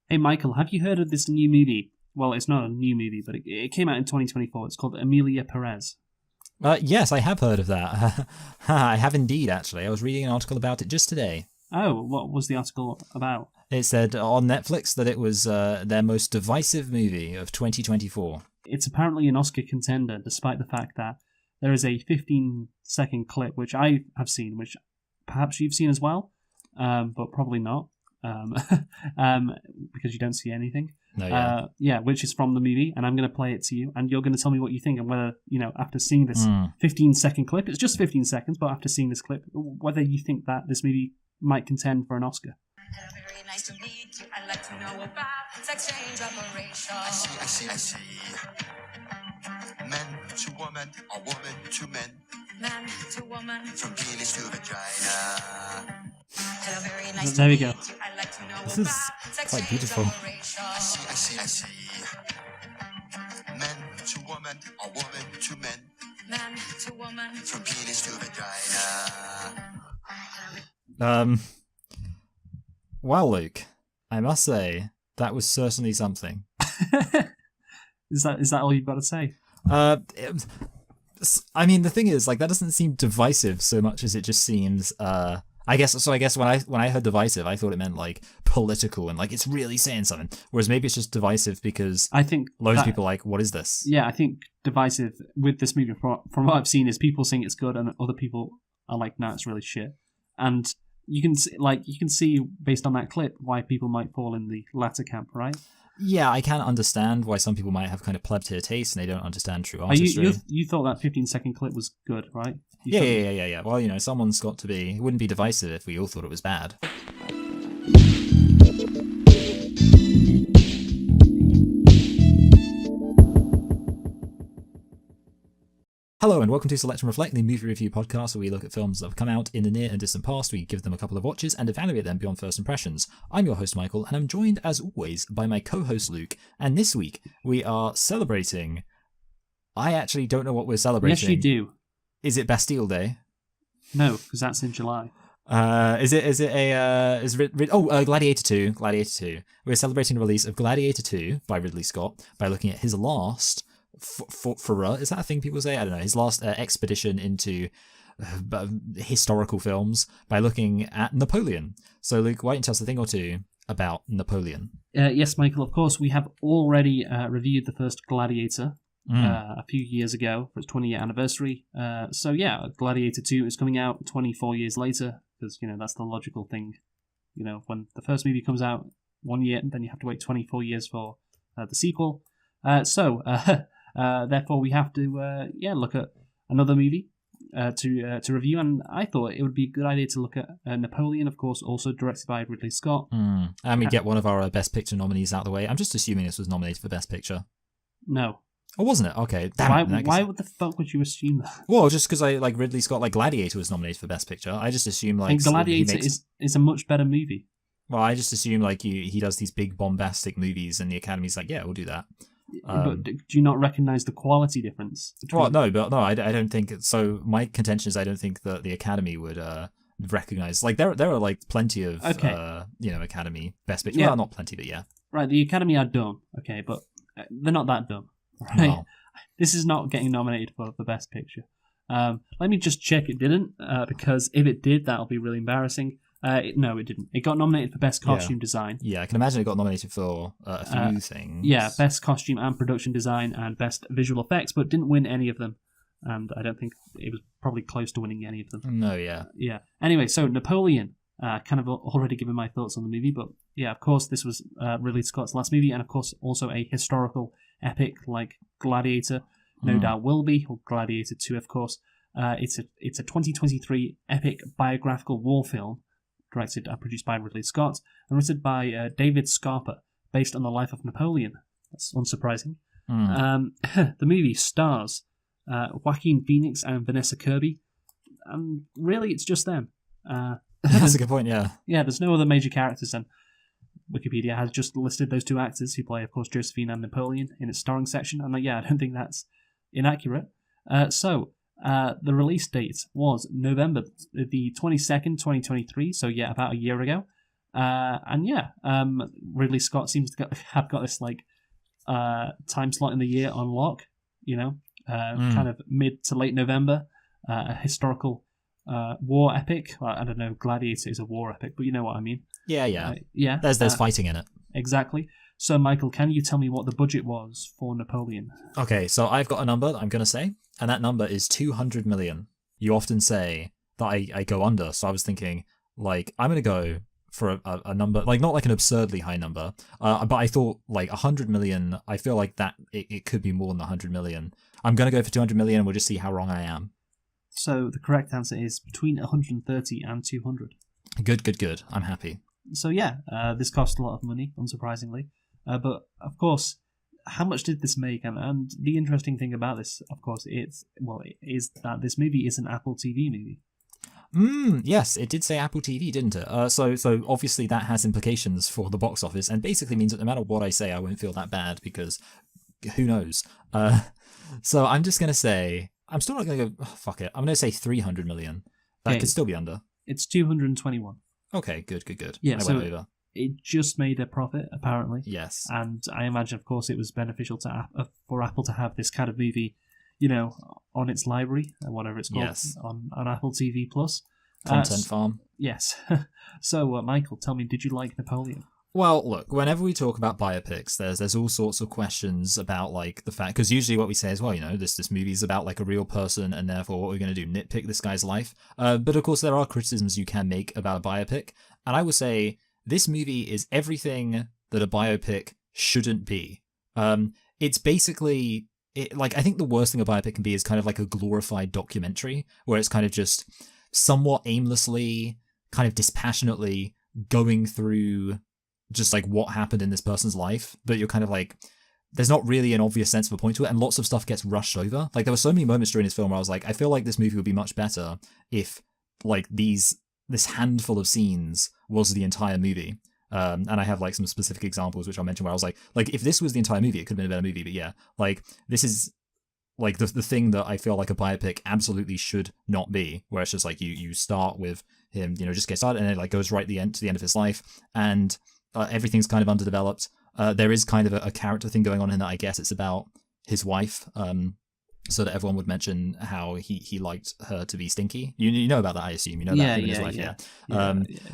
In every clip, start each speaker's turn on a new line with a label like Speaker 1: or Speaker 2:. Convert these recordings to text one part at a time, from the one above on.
Speaker 1: Hey, Michael, have you heard of this new movie? Well, it's not a new movie, but it came out in 2024. It's called Emilia Perez.
Speaker 2: Yes, I have heard of that. I have indeed, actually. I was reading an article about it just today.
Speaker 1: Oh, what was the article about?
Speaker 2: It said on Netflix that it was their most divisive movie of 2024.
Speaker 1: It's apparently an Oscar contender, despite the fact that there is a 15-second clip, which I have seen, which perhaps you've seen as well, but probably not, because you don't see anything.
Speaker 2: No,
Speaker 1: yeah, which is from the movie, and I'm going to play it to you, and you're going to tell me what you think, and whether, after seeing this 15-second clip, it's just 15 seconds, but after seeing this clip, whether you think that this movie might contend for an Oscar.
Speaker 3: Very nice to meet you. I'd like to know about sex change operation.
Speaker 4: I see. Men to woman, or woman to men.
Speaker 3: Man to woman.
Speaker 4: From penis to vagina.
Speaker 3: Hello, very nice
Speaker 1: There
Speaker 3: to
Speaker 1: we go.
Speaker 3: meet you. I'd like to know
Speaker 2: This is
Speaker 3: about sex
Speaker 2: quite
Speaker 3: change
Speaker 2: beautiful.
Speaker 3: operation.
Speaker 4: I see. Men to woman, or woman to men.
Speaker 3: Man to woman.
Speaker 4: From penis to vagina.
Speaker 2: Well, Luke, I must say, that was certainly something.
Speaker 1: Is that all you've got to say?
Speaker 2: I mean, the thing is, that doesn't seem divisive so much as it just seems, I guess when I heard divisive, I thought it meant, political and, it's really saying something. Whereas maybe it's just divisive because
Speaker 1: I think
Speaker 2: loads of people are like, what is this?
Speaker 1: Yeah, I think divisive with this movie, from what I've seen, is people saying it's good and other people are like, no, it's really shit. And you can see based on that clip why people might fall in the latter camp, right?
Speaker 2: Yeah, I can understand why some people might have kind of pleb to a taste and they don't understand true artistry.
Speaker 1: You thought that 15-second clip was good, right?
Speaker 2: Yeah. Well, someone's got to be. It wouldn't be divisive if we all thought it was bad. Hello and welcome to Select and Reflect, the movie review podcast where we look at films that have come out in the near and distant past, we give them a couple of watches and evaluate them beyond first impressions. I'm your host Michael and I'm joined as always by my co-host Luke, and this week we are celebrating... I actually don't know what we're celebrating.
Speaker 1: Yes, you do.
Speaker 2: Is it Bastille Day?
Speaker 1: No, because that's in July.
Speaker 2: Gladiator 2. Gladiator 2. We're celebrating the release of Gladiator 2 by Ridley Scott by looking at his last... is that a thing people say? I don't know. His last expedition into historical films by looking at Napoleon. So, Luke, why don't you tell us a thing or two about Napoleon?
Speaker 1: Yes, Michael, of course, we have already reviewed the first Gladiator a few years ago for its 20-year anniversary. Gladiator 2 is coming out 24 years later because, that's the logical thing. When the first movie comes out 1 year, then you have to wait 24 years for the sequel. Therefore, we have to look at another movie to review, and I thought it would be a good idea to look at Napoleon, of course, also directed by Ridley Scott.
Speaker 2: And we get one of our Best Picture nominees out of the way. I'm just assuming this was nominated for Best Picture.
Speaker 1: No.
Speaker 2: Oh, wasn't it? Okay.
Speaker 1: Why would the fuck would you assume that?
Speaker 2: Well, just because Ridley Scott, Gladiator was nominated for Best Picture. I just assume
Speaker 1: and Gladiator is a much better movie.
Speaker 2: Well, I just assume he does these big bombastic movies, and the Academy's like, yeah, we'll do that.
Speaker 1: But do you not recognise the quality difference?
Speaker 2: Well, no, I don't think so. My contention is I don't think that the Academy would recognise. There are plenty of Academy Best Picture.
Speaker 1: Yeah.
Speaker 2: Well, not plenty, but yeah.
Speaker 1: Right, the Academy are dumb. Okay, but they're not that dumb. Right,
Speaker 2: no.
Speaker 1: This is not getting nominated for Best Picture. Let me just check it didn't, because if it did, that'll be really embarrassing. No, it didn't. It got nominated for Best Costume Design.
Speaker 2: Yeah, I can imagine it got nominated for a few things.
Speaker 1: Yeah, Best Costume and Production Design and Best Visual Effects, but didn't win any of them. And I don't think it was probably close to winning any of them.
Speaker 2: No, yeah.
Speaker 1: Yeah. Anyway, so Napoleon, kind of already given my thoughts on the movie, but yeah, of course, this was Ridley Scott's last movie, and of course, also a historical epic like Gladiator, no doubt will be, or Gladiator 2, of course. It's a 2023 epic biographical war film, directed and produced by Ridley Scott, and written by David Scarpa, based on the life of Napoleon. That's unsurprising. The movie stars Joaquin Phoenix and Vanessa Kirby, and really it's just them.
Speaker 2: That's a good point, yeah.
Speaker 1: Yeah, there's no other major characters, and Wikipedia has just listed those two actors who play, of course, Josephine and Napoleon in its starring section, and I don't think that's inaccurate. The release date was November the 22nd, 2023, so about a year ago. Ridley Scott seems to have got this like time slot in the year on lock. Kind of mid to late November, a historical war epic. Well, I don't know, Gladiator is a war epic, but you know what I mean.
Speaker 2: Yeah.
Speaker 1: Yeah.
Speaker 2: There's fighting in it.
Speaker 1: Exactly. So, Michael, can you tell me what the budget was for Napoleon?
Speaker 2: Okay, so I've got a number that I'm going to say, and that number is 200 million. You often say that I go under, so I was thinking, like, I'm going to go for a number, like, not like an absurdly high number, but I thought, like, 100 million, I feel like that it could be more than 100 million. I'm going to go for 200 million, and we'll just see how wrong I am.
Speaker 1: So, the correct answer is between 130 and 200.
Speaker 2: Good. I'm happy.
Speaker 1: So, this cost a lot of money, unsurprisingly. But, of course, how much did this make? And the interesting thing about this, of course, is that this movie is an Apple TV movie.
Speaker 2: Yes, it did say Apple TV, didn't it? So obviously that has implications for the box office, and basically means that no matter what I say, I won't feel that bad, because who knows? So I'm just going to say, I'm still not going to go, fuck it, I'm going to say 300 million. That could still be under.
Speaker 1: It's 221.
Speaker 2: Okay, good.
Speaker 1: Yeah,
Speaker 2: I went over.
Speaker 1: It just made a profit, apparently.
Speaker 2: Yes.
Speaker 1: And I imagine, of course, it was beneficial for Apple to have this kind of movie, on its library, or whatever it's called,
Speaker 2: yes.
Speaker 1: on Apple TV Plus.
Speaker 2: Content farm.
Speaker 1: Yes. So, Michael, tell me, did you like Napoleon?
Speaker 2: Well, look, whenever we talk about biopics, there's all sorts of questions about, like, the fact, because usually what we say is, well, this movie is about, like, a real person, and therefore what we're going to do, nitpick this guy's life. But of course, there are criticisms you can make about a biopic, and I would say this movie is everything that a biopic shouldn't be. It's basically, I think the worst thing a biopic can be is kind of like a glorified documentary, where it's kind of just somewhat aimlessly, kind of dispassionately going through just like what happened in this person's life, but you're kind of like, there's not really an obvious sense of a point to it, and lots of stuff gets rushed over. Like, there were so many moments during this film where I was like, I feel like this movie would be much better if, like, this handful of scenes was the entire movie. And I have, like, some specific examples which I'll mention where I was like, if this was the entire movie, it could have been a better movie, but yeah, like, this is like the thing that I feel like a biopic absolutely should not be, where it's just like you start with him, just get started, and it like goes right to the end of his life, and everything's kind of underdeveloped. There is kind of a character thing going on in that. I guess it's about his wife, so that everyone would mention how he liked her to be stinky. You know about that, I assume. You know that him in his life, yeah.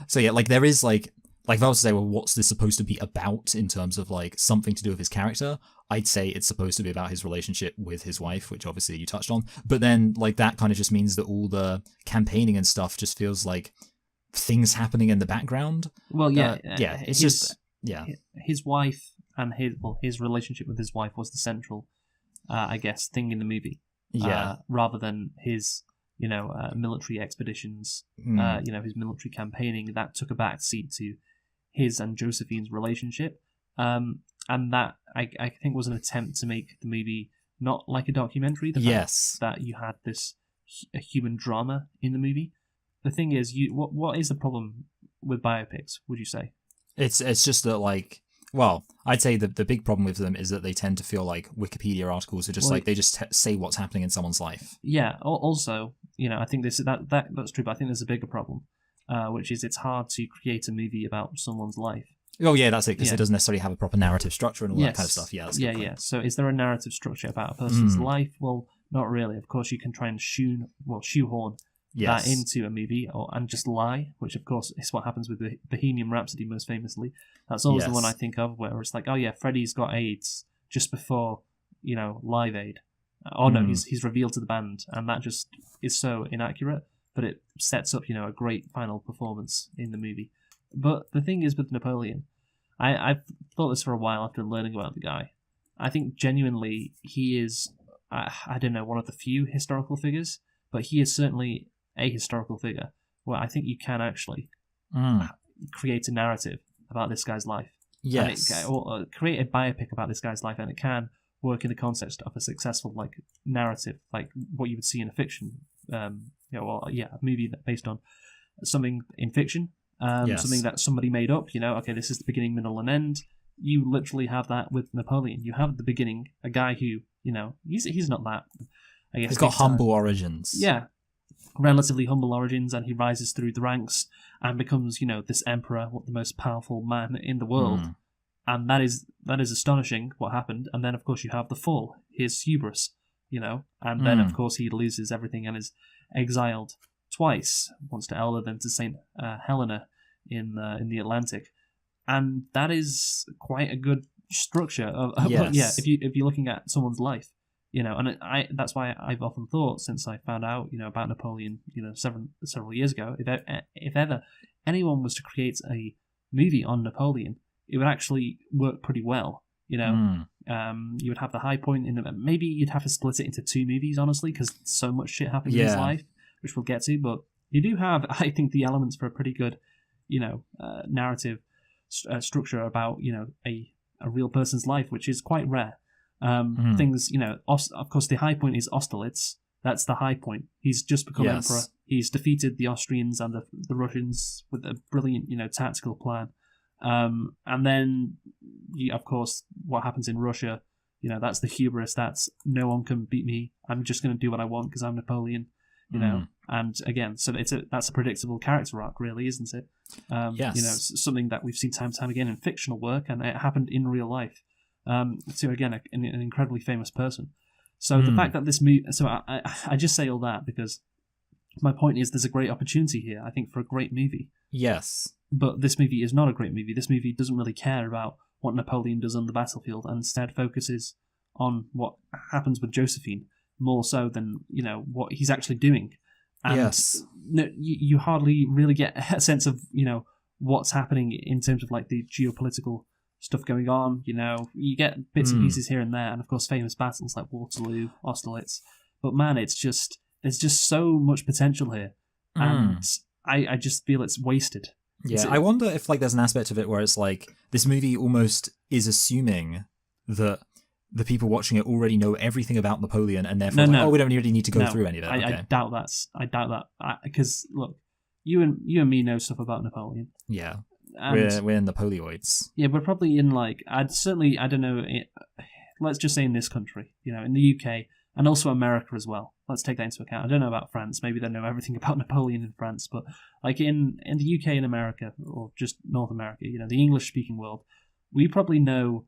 Speaker 2: So yeah, like there is like if I was to say, well, what's this supposed to be about in terms of like something to do with his character? I'd say it's supposed to be about his relationship with his wife, which obviously you touched on. But then like that kind of just means that all the campaigning and stuff just feels like things happening in the background.
Speaker 1: Well,
Speaker 2: it's just
Speaker 1: his wife and his relationship with his wife was the central, I guess, thing in the movie.
Speaker 2: Yeah,
Speaker 1: rather than his military expeditions, his military campaigning that took a back seat to his and Josephine's relationship, and that I think was an attempt to make the movie not like a documentary.
Speaker 2: Yes,
Speaker 1: that you had a human drama in the movie. The thing is, what is the problem with biopics, would you say?
Speaker 2: It's just that, like, well, I'd say the big problem with them is that they tend to feel like Wikipedia articles are just like they just say what's happening in someone's life.
Speaker 1: Yeah. Also, I think that's true, but I think there's a bigger problem, which is it's hard to create a movie about someone's life.
Speaker 2: Oh yeah, that's it, because it doesn't necessarily have a proper narrative structure and all that kind of stuff. Yeah, that's a good point.
Speaker 1: So is there a narrative structure about a person's life? Well, not really. Of course, you can try and shoehorn that into a movie and just lie, which of course is what happens with Bohemian Rhapsody most famously. That's always the one I think of, where it's like, oh yeah, Freddie's got AIDS just before, Live Aid. Oh no, he's revealed to the band, and that just is so inaccurate, but it sets up, a great final performance in the movie. But the thing is with Napoleon, I've thought this for a while after learning about the guy. I think genuinely he is, I don't know, one of the few historical figures, but he is certainly a historical figure where I think you can actually create a narrative about this guy's life.
Speaker 2: Yes.
Speaker 1: Or create a biopic about this guy's life, and it can work in the context of a successful narrative, like what you would see in a fiction, a movie based on something in fiction, something that somebody made up. Okay, this is the beginning, middle, and end. You literally have that with Napoleon. You have at the beginning a guy who, he's not that. I guess
Speaker 2: he's got humble origins.
Speaker 1: Yeah. relatively humble origins, and he rises through the ranks and becomes, this emperor, the most powerful man in the world. And that is astonishing what happened. And then, of course, you have the fall, his hubris, and then, of course, he loses everything and is exiled twice, once to Elba, then to St. Helena in the Atlantic. And that is quite a good structure of
Speaker 2: Yes.
Speaker 1: if you're looking at someone's life, and that's why I've often thought, since I found out about Napoleon several years ago, if ever anyone was to create a movie on Napoleon, it would actually work pretty well. You would have the high point in maybe you'd have to split it into two movies, honestly, because so much shit happened in his life, which we'll get to. But you do have, I think, the elements for a pretty good narrative structure about a real person's life, which is quite rare. Things, of course, the high point is Austerlitz. That's the high point. He's just become emperor. He's defeated the Austrians and the Russians with a brilliant, tactical plan. And then, of course, what happens in Russia, that's the hubris. That's no one can beat me. I'm just going to do what I want because I'm Napoleon. And again, so that's a predictable character arc, really, isn't it? It's something that we've seen time and time again in fictional work, and it happened in real life. To again, an incredibly famous person. So the fact that this movie, so I just say all that because my point is there's a great opportunity here, I think, for a great movie.
Speaker 2: Yes.
Speaker 1: But this movie is not a great movie. This movie doesn't really care about what Napoleon does on the battlefield, and instead focuses on what happens with Josephine more so than what he's actually doing. And
Speaker 2: yes.
Speaker 1: You hardly really get a sense of what's happening in terms of like the geopolitical stuff going on. You get bits and pieces here and there, and of course famous battles like Waterloo, Austerlitz. But man, there's just so much potential here, and I just feel it's wasted.
Speaker 2: Yeah, I wonder if there's an aspect of it where it's like this movie almost is assuming that the people watching it already know everything about Napoleon, and therefore we don't really need to go through any of it.
Speaker 1: I doubt that. Because look, you and me know stuff about Napoleon.
Speaker 2: Yeah, we're Napoleoids.
Speaker 1: Yeah, we're probably in I don't know. Let's just say in this country, in the UK and also America as well. Let's take that into account. I don't know about France. Maybe they know everything about Napoleon in France, but in the UK and America, or just North America, the English-speaking world, we probably know,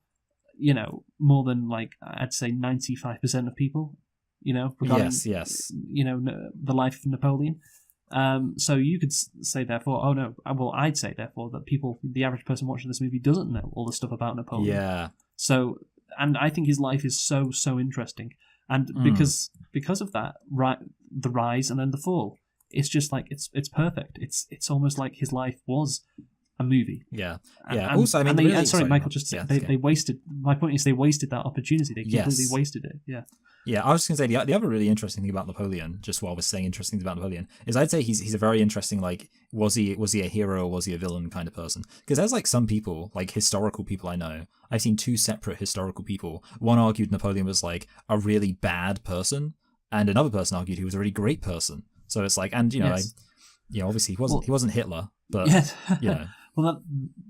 Speaker 1: more than I'd say 95% of people, regarding,
Speaker 2: yes,
Speaker 1: the life of Napoleon. So you could say therefore, I'd say therefore that the average person watching this movie doesn't know all the stuff about Napoleon.
Speaker 2: Yeah.
Speaker 1: So, and I think his life is so interesting. And because of that, the rise and then the fall, it's just it's perfect. It's almost like his life was a movie.
Speaker 2: Yeah.
Speaker 1: And,
Speaker 2: also, I mean,
Speaker 1: Michael, just they wasted. My point is they wasted that opportunity. They completely wasted it. Yeah.
Speaker 2: Yeah, I was just going to say the other really interesting thing about Napoleon, just while we're saying interesting things about Napoleon, is I'd say he's a very interesting, was he a hero or was he a villain kind of person? Because there's some people, historical people I know, I've seen two separate historical people. One argued Napoleon was a really bad person, and another person argued he was a really great person. So it's obviously he wasn't Hitler, but
Speaker 1: Well,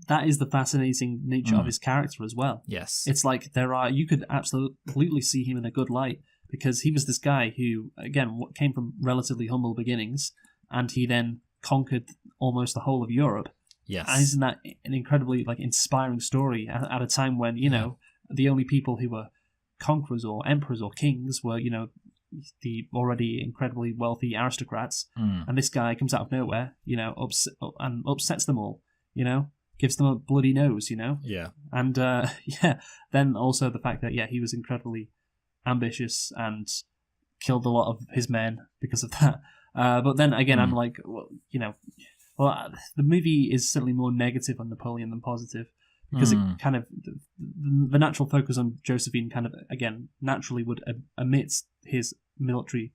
Speaker 1: that is the fascinating nature of his character as well.
Speaker 2: Yes.
Speaker 1: It's you could absolutely see him in a good light, because he was this guy who, again, came from relatively humble beginnings, and he then conquered almost the whole of Europe.
Speaker 2: Yes.
Speaker 1: And isn't that an incredibly inspiring story at a time when, the only people who were conquerors or emperors or kings were, the already incredibly wealthy aristocrats, and this guy comes out of nowhere, upsets them all. Gives them a bloody nose,
Speaker 2: Yeah.
Speaker 1: And, then also the fact that, he was incredibly ambitious and killed a lot of his men because of that. But then again, I'm the movie is certainly more negative on Napoleon than positive, because it kind of, the natural focus on Josephine kind of, again, naturally would omit his military,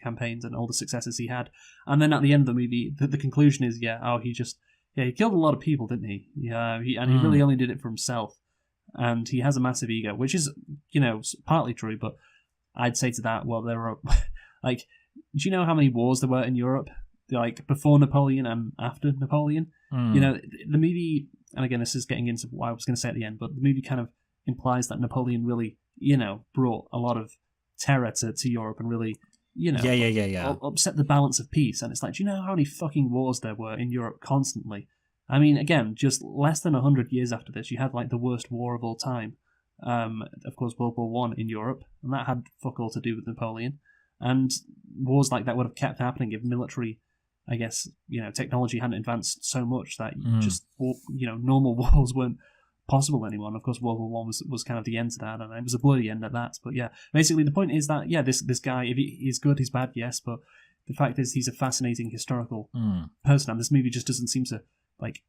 Speaker 1: campaigns and all the successes he had. And then at the end of the movie, the conclusion is, he killed a lot of people, didn't he? Yeah, he really only did it for himself, and he has a massive ego, which is, partly true. But I'd say to that, well, there are, do you know how many wars there were in Europe, before Napoleon and after Napoleon? The movie, and again, this is getting into what I was going to say at the end, but the movie kind of implies that Napoleon really, brought a lot of terror to Europe and really, upset the balance of peace. And it's like, do you know how many fucking wars there were in Europe constantly? I mean, again, just less than 100 years after this, you had like the worst war of all time. Of course, World War One in Europe, and that had fuck all to do with Napoleon. And wars like that would have kept happening if military, I guess, technology hadn't advanced so much that just normal wars weren't possible anymore. And of course, World War One was kind of the end to that, and it was a bloody end at that. But yeah, basically the point is that this guy, if he's good, he's bad, yes, but the fact is he's a fascinating historical person, and this movie just doesn't seem to like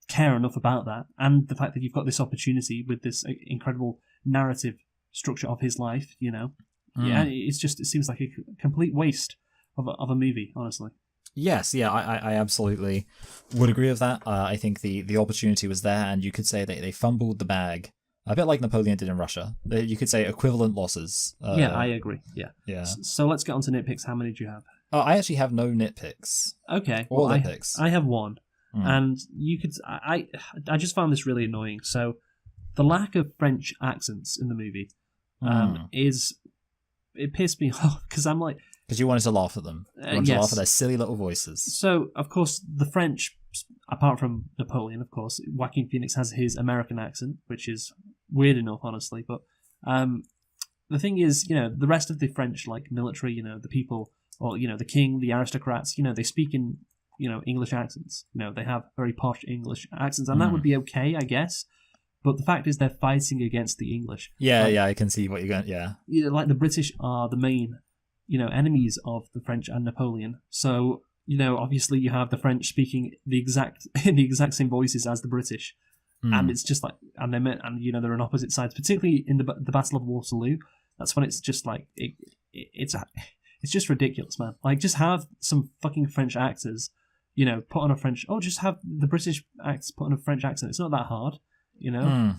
Speaker 1: care enough about that. And the fact that you've got this opportunity with this incredible narrative structure of his life, yeah, it seems like a complete waste of a movie, honestly.
Speaker 2: Yes, yeah, I absolutely would agree with that. I think the opportunity was there, and you could say they fumbled the bag a bit like Napoleon did in Russia. You could say equivalent losses.
Speaker 1: Yeah, I agree. Yeah. So let's get on to nitpicks. How many do you have?
Speaker 2: I actually have no nitpicks.
Speaker 1: Okay.
Speaker 2: Or nitpicks.
Speaker 1: I have one. And you could. I just found this really annoying. So the lack of French accents in the movie it pissed me off because I'm like.
Speaker 2: Because you wanted to laugh at them. You wanted to laugh at their silly little voices.
Speaker 1: So, of course, the French, apart from Napoleon, of course, Joaquin Phoenix has his American accent, which is weird enough, honestly. But the thing is, the rest of the French, like, military, the people, or, the king, the aristocrats, they speak in, English accents. They have very posh English accents, and that would be okay, I guess. But the fact is they're fighting against the English.
Speaker 2: Yeah, I can see what you're going, yeah.
Speaker 1: Like, the British are the main enemies of the French and Napoleon. So, obviously you have the French speaking the exact same voices as the British, and it's just like, and they're on opposite sides. Particularly in the Battle of Waterloo, that's when it's just like it's just ridiculous, man. Like, just have some fucking French actors, put on a French. Oh, just have the British actors put on a French accent. It's not that hard, oui, no,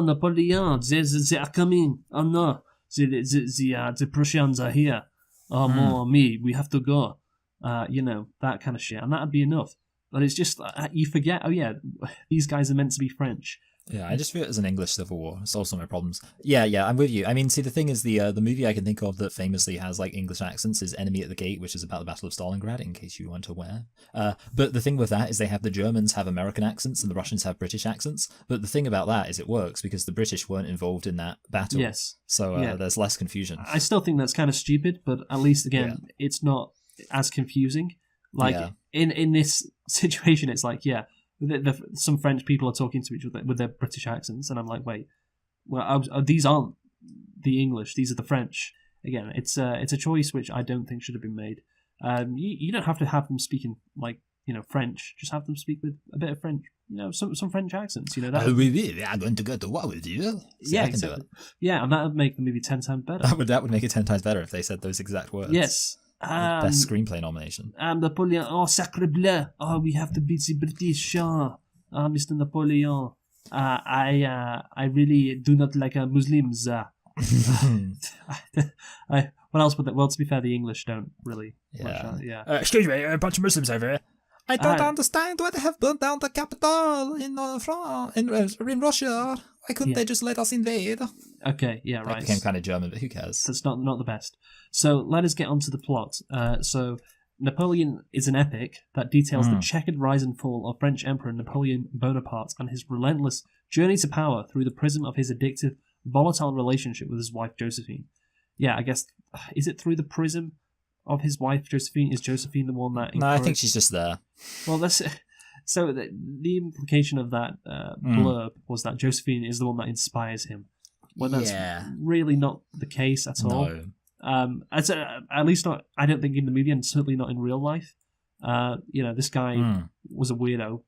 Speaker 1: Napoleon, they are coming. Oh no. The Prussians are here. Oh, more me. We have to go. That kind of shit, and that'd be enough. But it's just you forget. Oh yeah, these guys are meant to be French.
Speaker 2: Yeah, I just feel it as an English Civil War. It solves some of my problems. Yeah, I'm with you. I mean, see, the thing is, the movie I can think of that famously has like English accents is Enemy at the Gate, which is about the Battle of Stalingrad, in case you weren't aware. But the thing with that is the Germans have American accents and the Russians have British accents. But the thing about that is it works because the British weren't involved in that battle.
Speaker 1: Yes.
Speaker 2: So there's less confusion.
Speaker 1: I still think that's kind of stupid, but at least again, it's not as confusing. Like in this situation, it's like some French people are talking to each other with their British accents, and I'm like, wait, well, these aren't the English; these are the French. Again, it's a choice which I don't think should have been made. You don't have to have them speaking like French; just have them speak with a bit of French. Some French accents. That
Speaker 2: we are going to go to war with you. So I can do it.
Speaker 1: Yeah, and that would make the movie 10 times better.
Speaker 2: That would make it 10 times better if they said those exact words.
Speaker 1: Yes.
Speaker 2: Best screenplay nomination.
Speaker 1: Napoleon. Oh, sacre bleu. Oh, we have to beat the British. Mr. Napoleon. I really do not like Muslims. What else would that? Well, to be fair, the English don't really.
Speaker 2: Excuse me, a bunch of Muslims over here. I don't understand why they have burnt down the capital in France, in Russia. Why couldn't they just let us invade?
Speaker 1: Okay, yeah, right.
Speaker 2: That became kind of German, but who cares?
Speaker 1: That's not the best. So let us get on to the plot. So Napoleon is an epic that details the checkered rise and fall of French Emperor Napoleon Bonaparte and his relentless journey to power through the prism of his addictive, volatile relationship with his wife Josephine. Yeah, I guess, is it through the prism of his wife Josephine? Is Josephine the one that...
Speaker 2: No, I think she's just there.
Speaker 1: Well, that's... So the implication of that blurb was that Josephine is the one that inspires him. When that's really not the case at all.
Speaker 2: No.
Speaker 1: At least not, I don't think in the movie, and certainly not in real life. This guy was a weirdo,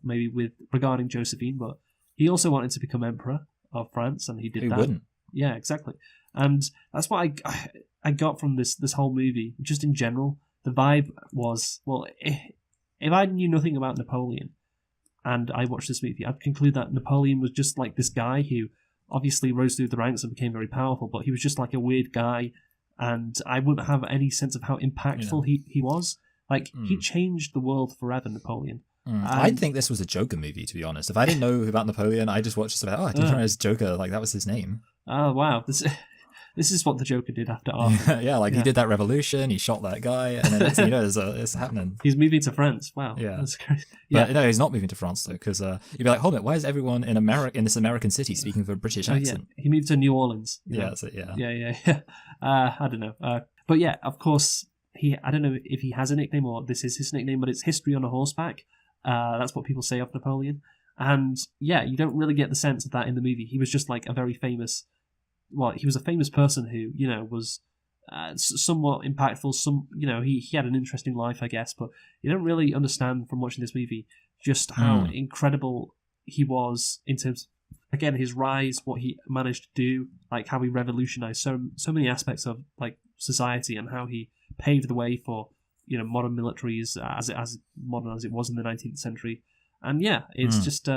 Speaker 1: maybe regarding Josephine, but he also wanted to become emperor of France, and he did that.
Speaker 2: Who wouldn't?
Speaker 1: Yeah, exactly. And that's what I got from this whole movie. Just in general, the vibe was, well, if I knew nothing about Napoleon and I watched this movie, I'd conclude that Napoleon was just like this guy who obviously rose through the ranks and became very powerful, but he was just like a weird guy, and I wouldn't have any sense of how impactful he was. Like, he changed the world forever, Napoleon.
Speaker 2: I'd think this was a Joker movie, to be honest. If I didn't know about Napoleon, I just watched this about, I didn't realize Joker, like, that was his name.
Speaker 1: Oh, wow. this is what the Joker did after Arkham.
Speaker 2: Yeah, like he
Speaker 1: Yeah.
Speaker 2: did that revolution, he shot that guy, and then next thing you know, it's happening.
Speaker 1: He's moving to France. Wow.
Speaker 2: Yeah.
Speaker 1: That's crazy.
Speaker 2: But
Speaker 1: Yeah.
Speaker 2: no, he's not moving to France though, because you'd be like, hold it, why is everyone in America in this American city speaking with a British
Speaker 1: Oh, yeah.
Speaker 2: accent?
Speaker 1: He moved to New Orleans. you
Speaker 2: Yeah,
Speaker 1: know.
Speaker 2: that's it. Yeah.
Speaker 1: Yeah. I don't know. But yeah, of course, I don't know if he has a nickname or this is his nickname, but it's History on a Horseback. That's what people say of Napoleon. And yeah, you don't really get the sense of that in the movie. He was just like a very famous, he was a famous person who, was somewhat impactful. He had an interesting life, I guess, but you don't really understand from watching this movie just how incredible he was in terms of, again, his rise, what he managed to do, like how he revolutionized so many aspects of like society and how he paved the way for modern militaries as modern as it was in the 19th century. And yeah, it's just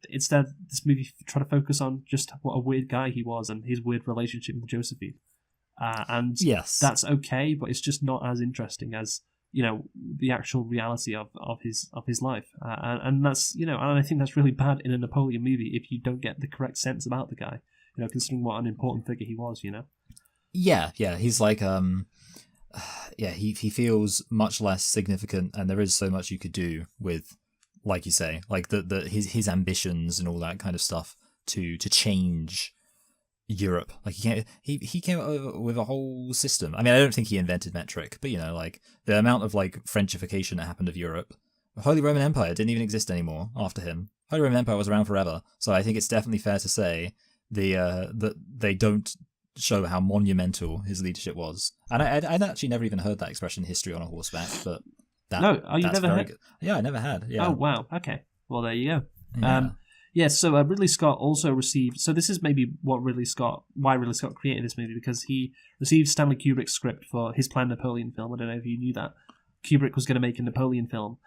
Speaker 1: instead this movie trying to focus on just what a weird guy he was and his weird relationship with Josephine. And
Speaker 2: Yes.
Speaker 1: that's okay, but it's just not as interesting as the actual reality of his life. And that's and I think that's really bad in a Napoleon movie if you don't get the correct sense about the guy. Considering what an important figure he was.
Speaker 2: Yeah. He's like he feels much less significant, and there is so much you could do with, like you say, like his ambitions and all that kind of stuff to change Europe. Like he came up with a whole system. I mean, I don't think he invented metric, but like the amount of like Frenchification that happened of Europe. The Holy Roman Empire didn't even exist anymore after him. Holy Roman Empire was around forever, so I think it's definitely fair to say that they don't show how monumental his leadership was. And I'd actually never even heard that expression, history on a horseback, but
Speaker 1: you
Speaker 2: that's
Speaker 1: never
Speaker 2: very
Speaker 1: heard?
Speaker 2: good. Yeah, I never had. Yeah.
Speaker 1: Oh wow. Okay. Well, there you go.
Speaker 2: Yeah.
Speaker 1: So Ridley Scott also received. So this is maybe why Ridley Scott created this movie, because he received Stanley Kubrick's script for his planned Napoleon film. I don't know if you knew that. Kubrick was going to make a Napoleon film,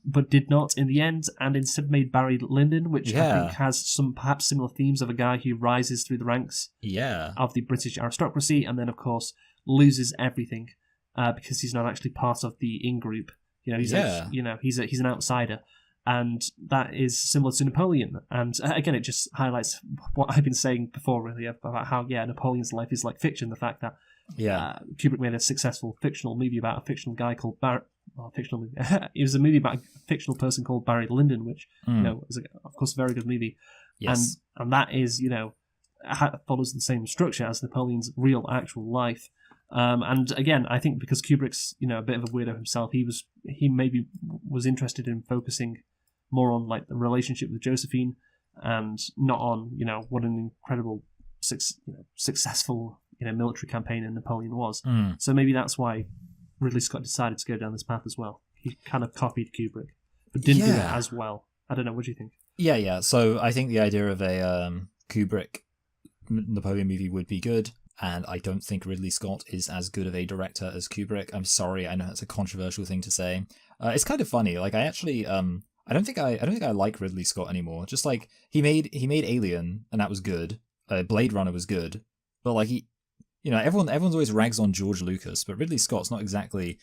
Speaker 1: but did not in the end, and instead made Barry Lyndon, which I think has some perhaps similar themes of a guy who rises through the ranks of the British aristocracy, and then of course loses everything because he's not actually part of the in-group. He's an outsider. And that is similar to Napoleon. And again, it just highlights what I've been saying before, really, about how, Napoleon's life is like fiction. The fact that Kubrick made a successful fictional movie about a fictional guy called Barry. Well, fictional movie. It was a movie about a fictional person called Barry Lyndon, which, is, of course, a very good movie.
Speaker 2: Yes.
Speaker 1: And that is, follows the same structure as Napoleon's real, actual life. And again, I think because Kubrick's, a bit of a weirdo himself, he maybe was interested in focusing more on like the relationship with Josephine and not on, what an incredible, successful, military campaign in Napoleon was. So maybe that's why Ridley Scott decided to go down this path as well. He kind of copied Kubrick, but didn't do it as well. I don't know. What do you think? Yeah.
Speaker 2: So I think the idea of a Kubrick Napoleon movie would be good. And I don't think Ridley Scott is as good of a director as Kubrick. I'm sorry, I know that's a controversial thing to say. It's kind of funny. Like I actually, I don't think I like Ridley Scott anymore. Just like he made Alien, and that was good. Blade Runner was good, but like everyone's always rags on George Lucas, but Ridley Scott's not exactly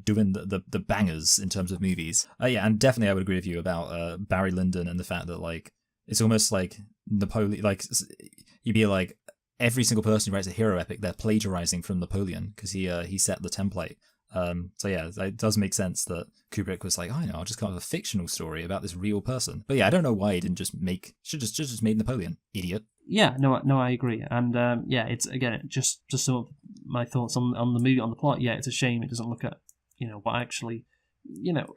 Speaker 2: doing the bangers in terms of movies. And definitely I would agree with you about Barry Lyndon and the fact that like it's almost like Napoleon. Like you'd be like, every single person who writes a hero epic, they're plagiarizing from Napoleon because he set the template. So yeah, it does make sense that Kubrick was like, I'll just come up with a fictional story about this real person. But yeah, I don't know why he didn't just just made Napoleon, idiot.
Speaker 1: Yeah, no, I agree. And it's again just some of my thoughts on the movie, on the plot. Yeah, it's a shame it doesn't look at what actually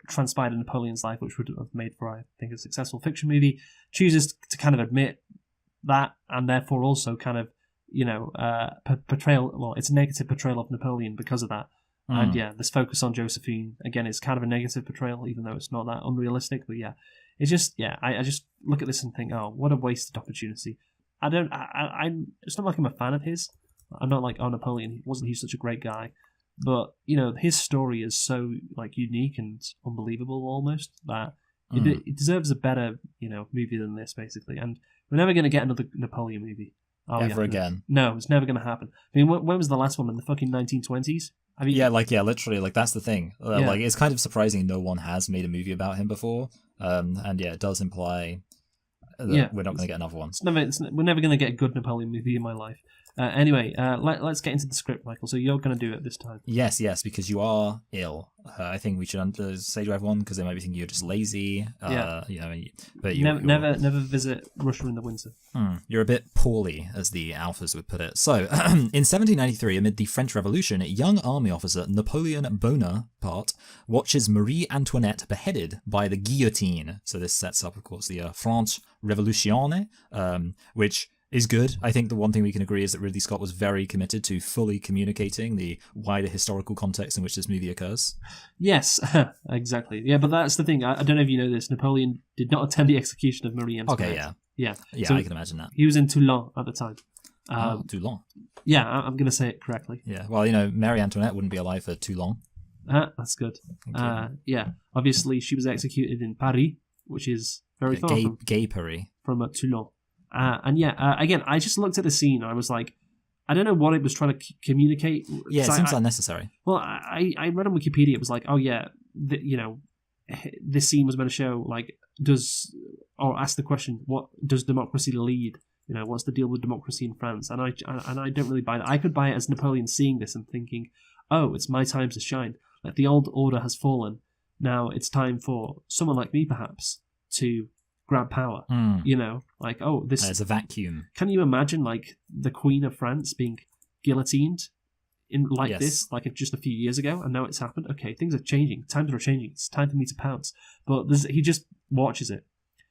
Speaker 1: transpired in Napoleon's life, which would have made for, I think, a successful fiction movie. Chooses to kind of admit that, and therefore also kind of portrayal. Well, it's a negative portrayal of Napoleon because of that. And this focus on Josephine again is kind of a negative portrayal, even though it's not that unrealistic. But yeah, it's just I just look at this and think, oh, what a wasted opportunity. It's not like I'm a fan of his. I'm not like, Napoleon, wasn't he such a great guy? But his story is so like unique and unbelievable almost that it deserves a better movie than this, basically. And we're never going to get another Napoleon movie.
Speaker 2: Ever again.
Speaker 1: No, it's never going to happen. I mean, when was the last one? In the fucking 1920s? I mean,
Speaker 2: literally, like that's the thing. Like it's kind of surprising no one has made a movie about him before. And it does imply that we're not going to get another one.
Speaker 1: We're never going to get a good Napoleon movie in my life. Anyway, let's get into the script, Michael. So you're going to do it this time.
Speaker 2: Yes, because you are ill. I think we should say to everyone because they might be thinking you're just lazy.
Speaker 1: Yeah.
Speaker 2: But you're,
Speaker 1: never visit Russia in the winter.
Speaker 2: You're a bit poorly, as the Alphas would put it. So, in 1793, amid the French Revolution, young army officer Napoleon Bonaparte watches Marie Antoinette beheaded by the guillotine. So this sets up, of course, the French Revolution, which is good. I think the one thing we can agree is that Ridley Scott was very committed to fully communicating the wider historical context in which this movie occurs.
Speaker 1: Yes, exactly. Yeah, but that's the thing. I don't know if you know this. Napoleon did not attend the execution of Marie Antoinette.
Speaker 2: Okay,
Speaker 1: Yeah,
Speaker 2: Yeah,
Speaker 1: so
Speaker 2: I can imagine that.
Speaker 1: he was in Toulon at the time.
Speaker 2: Too long.
Speaker 1: Yeah, I'm going to say it correctly.
Speaker 2: Yeah, well, Marie Antoinette wouldn't be alive for too long.
Speaker 1: That's good. Yeah, obviously she was executed in Paris, which is very far from Toulon. Again, I just looked at the scene and I was like, I don't know what it was trying to communicate.
Speaker 2: Yeah, it seems unnecessary.
Speaker 1: Well, I read on Wikipedia, it was like, oh yeah, this scene was meant to show, like, ask the question, what does democracy lead? What's the deal with democracy in France? And I don't really buy that. I could buy it as Napoleon seeing this and thinking, oh, it's my time to shine. Like, the old order has fallen. Now it's time for someone like me, perhaps, to grab power. Like, oh,
Speaker 2: there's a vacuum.
Speaker 1: Can you imagine, like, the Queen of France being guillotined this, like, just a few years ago, and now it's happened? Okay, things are changing. Times are changing. It's time for me to pounce. But he just watches it.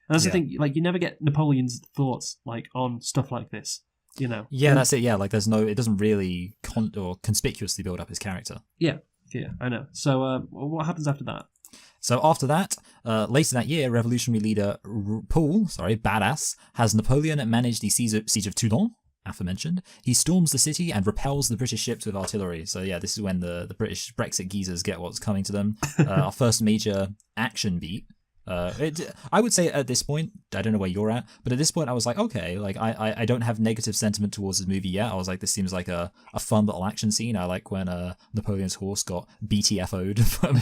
Speaker 1: And that's the thing. Like, you never get Napoleon's thoughts, like, on stuff like this.
Speaker 2: Yeah, that's it. Yeah, like, it doesn't really conspicuously build up his character.
Speaker 1: Yeah, I know. So, what happens after that?
Speaker 2: So after that, later that year, revolutionary leader Badass, has Napoleon manage the siege of Toulon, aforementioned. He storms the city and repels the British ships with artillery. So yeah, this is when the British Brexit geezers get what's coming to them. Our first major action beat. I would say at this point, I don't know where you're at, but at this point I was like, okay, like I don't have negative sentiment towards this movie yet. I was like, this seems like a fun little action scene. I like when Napoleon's horse got BTFO'd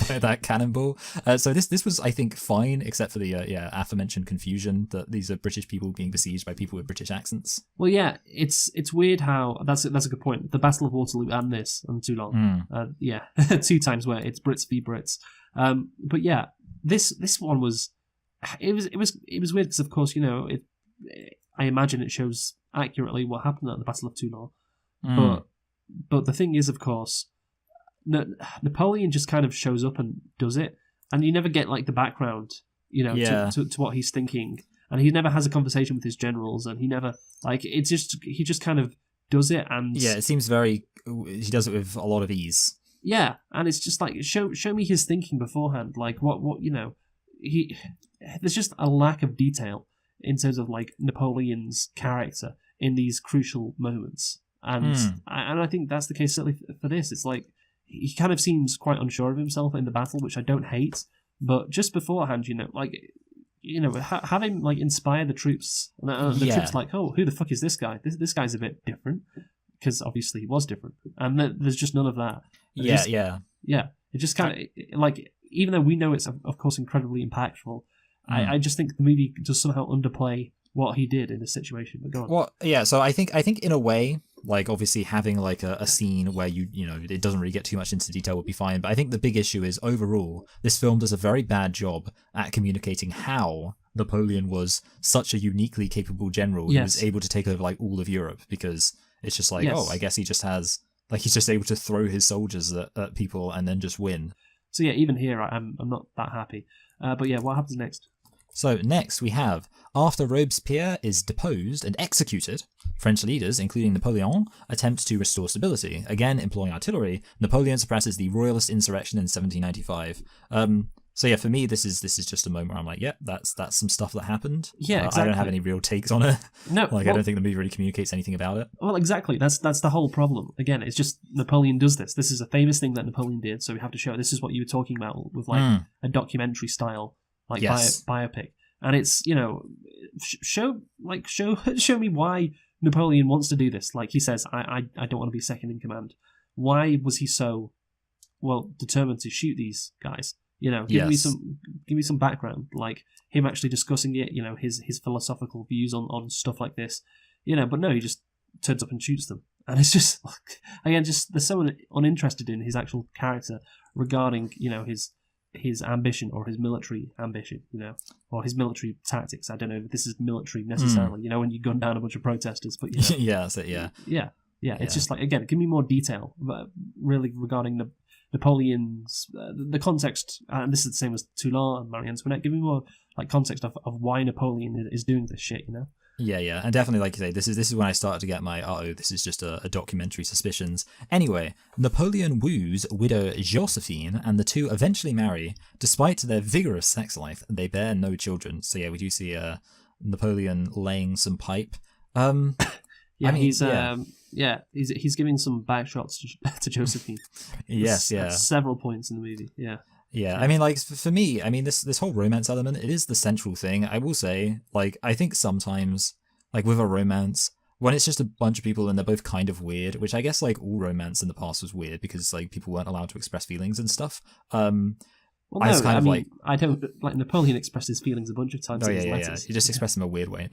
Speaker 2: by that cannonball. So this was, I think, fine, except for the aforementioned confusion that these are British people being besieged by people with British accents.
Speaker 1: Well, yeah, it's weird how that's a good point. The Battle of Waterloo and this and Toulon, 2 times where it's Brits v Brits. But yeah. This one was weird because, of course, I imagine it shows accurately what happened at the Battle of Toulon. But the thing is, of course, Napoleon just kind of shows up and does it, and you never get, like, the background, to what he's thinking, and he never has a conversation with his generals, and he never, like, he just kind of does it, and
Speaker 2: it seems he does it with a lot of ease.
Speaker 1: Yeah, and it's just like, show me his thinking beforehand. Like, what there's just a lack of detail in terms of, like, Napoleon's character in these crucial moments, and I think that's the case certainly for this. It's like he kind of seems quite unsure of himself in the battle, which I don't hate, but just beforehand, have him, like, inspire the troops, and the troops like, oh, who the fuck is this guy? This guy's a bit different. Because obviously he was different, and there's just none of that. Yeah. It just kind of, like, even though we know it's of course incredibly impactful, I just think the movie does somehow underplay what he did in this situation. But go on.
Speaker 2: Well, yeah. So I think in a way, like, obviously having, like, a scene where it doesn't really get too much into detail would be fine. But I think the big issue is, overall, this film does a very bad job at communicating how Napoleon was such a uniquely capable general who was able to take over, like, all of Europe, because it's just like, I guess he just has, like, he's just able to throw his soldiers at people and then just win.
Speaker 1: So yeah, even here, I'm not that happy. But yeah, what happens next?
Speaker 2: So next we have, after Robespierre is deposed and executed, French leaders, including Napoleon, attempt to restore stability. Again, employing artillery, Napoleon suppresses the royalist insurrection in 1795. So yeah, for me, this is just a moment where I'm like, that's some stuff that happened.
Speaker 1: Yeah, exactly.
Speaker 2: I don't have any real takes on it.
Speaker 1: No,
Speaker 2: I don't think the movie really communicates anything about it.
Speaker 1: Well, exactly. That's the whole problem. Again, it's just Napoleon does this. This is a famous thing that Napoleon did, so we have to show. This is what you were talking about with, like, a documentary style, like, biopic, and it's, show me why Napoleon wants to do this. Like he says, I don't want to be second in command. Why was he so determined to shoot these guys? Give me some background, like him actually discussing it, his philosophical views on stuff like this, but no, he just turns up and shoots them. And it's just, again, just they're so uninterested in his actual character regarding, his ambition or his military ambition, or his military tactics. I don't know if this is military necessarily, when you gun down a bunch of protesters, but
Speaker 2: yeah, that's it, yeah.
Speaker 1: Yeah, it's just like, again, give me more detail, really, regarding Napoleon's the context, and this is the same as Toulon and Marie Antoinette. Give me more like context of why Napoleon is doing this shit,
Speaker 2: Yeah, and definitely, like you say, this is when I started to get my this is just a documentary suspicions. Anyway, Napoleon woos widow Josephine, and the two eventually marry. Despite their vigorous sex life, they bear no children. So yeah, we do see Napoleon laying some pipe.
Speaker 1: He's giving some back shots to Josephine.
Speaker 2: Yes,
Speaker 1: at several points in the movie. Yeah,
Speaker 2: I mean, like, for me, I mean, this whole romance element, it is the central thing. I will say, like, I think sometimes, like, with a romance, when it's just a bunch of people and they're both kind of weird, which I guess, like, all romance in the past was weird because, like, people weren't allowed to express feelings and stuff.
Speaker 1: I don't, like, Napoleon expressed his feelings a bunch of times in his letters.
Speaker 2: He just expressed them a weird way.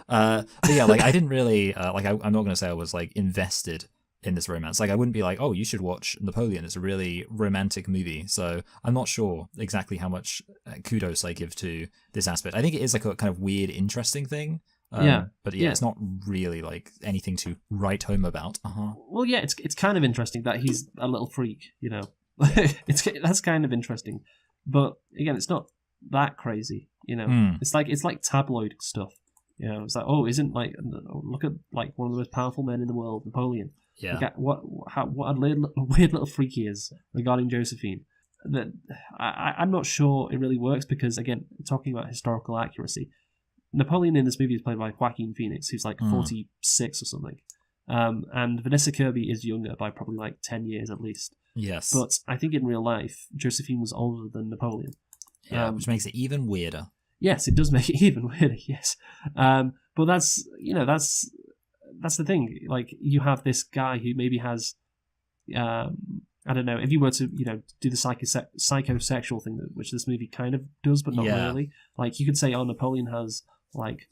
Speaker 2: But yeah, like, I didn't really, I'm not going to say I was, like, invested in this romance. Like, I wouldn't be like, oh, you should watch Napoleon. It's a really romantic movie. So I'm not sure exactly how much kudos I give to this aspect. I think it is like a kind of weird, interesting thing. But it's not really like anything to write home about.
Speaker 1: Well, yeah, it's kind of interesting that he's a little freak, that's kind of interesting. But again, it's not that crazy, It's like tabloid stuff. It's like, oh, look at like one of the most powerful men in the world, Napoleon.
Speaker 2: Yeah.
Speaker 1: What a weird little freak he is regarding Josephine. That I'm not sure it really works because, again, talking about historical accuracy, Napoleon in this movie is played by Joaquin Phoenix, who's like 46 or something. And Vanessa Kirby is younger by probably like 10 years at least.
Speaker 2: Yes.
Speaker 1: But I think in real life, Josephine was older than Napoleon.
Speaker 2: Yeah, which makes it even weirder. Yes,
Speaker 1: it does make it even weirder, yes. But that's the thing. Like, you have this guy who maybe has, I don't know, if you were to, do the psychosexual thing, which this movie kind of does, but not really. Like, you could say, oh, Napoleon has, like,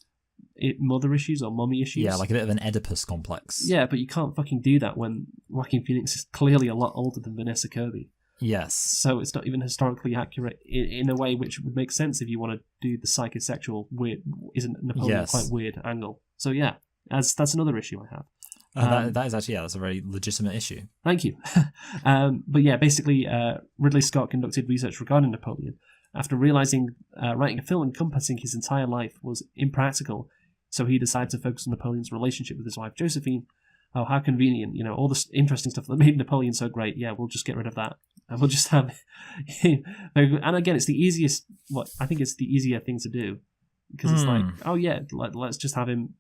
Speaker 1: mother issues or mummy issues.
Speaker 2: Yeah, like a bit of an Oedipus complex.
Speaker 1: Yeah, but you can't fucking do that when Joaquin Phoenix is clearly a lot older than Vanessa Kirby.
Speaker 2: Yes.
Speaker 1: So it's not even historically accurate in a way which would make sense if you want to do the psychosexual weird, isn't Napoleon quite weird angle. So yeah, that's another issue I have.
Speaker 2: That is actually, that's a very legitimate issue.
Speaker 1: Thank you. But yeah, basically, Ridley Scott conducted research regarding Napoleon. After realizing writing a film encompassing his entire life was impractical, so he decided to focus on Napoleon's relationship with his wife Josephine. Oh, how convenient, all this interesting stuff that made Napoleon so great. Yeah, we'll just get rid of that. And we'll just have him. And again, it's the easiest, I think it's the easier thing to do. Because it's like, oh yeah, let's just have him,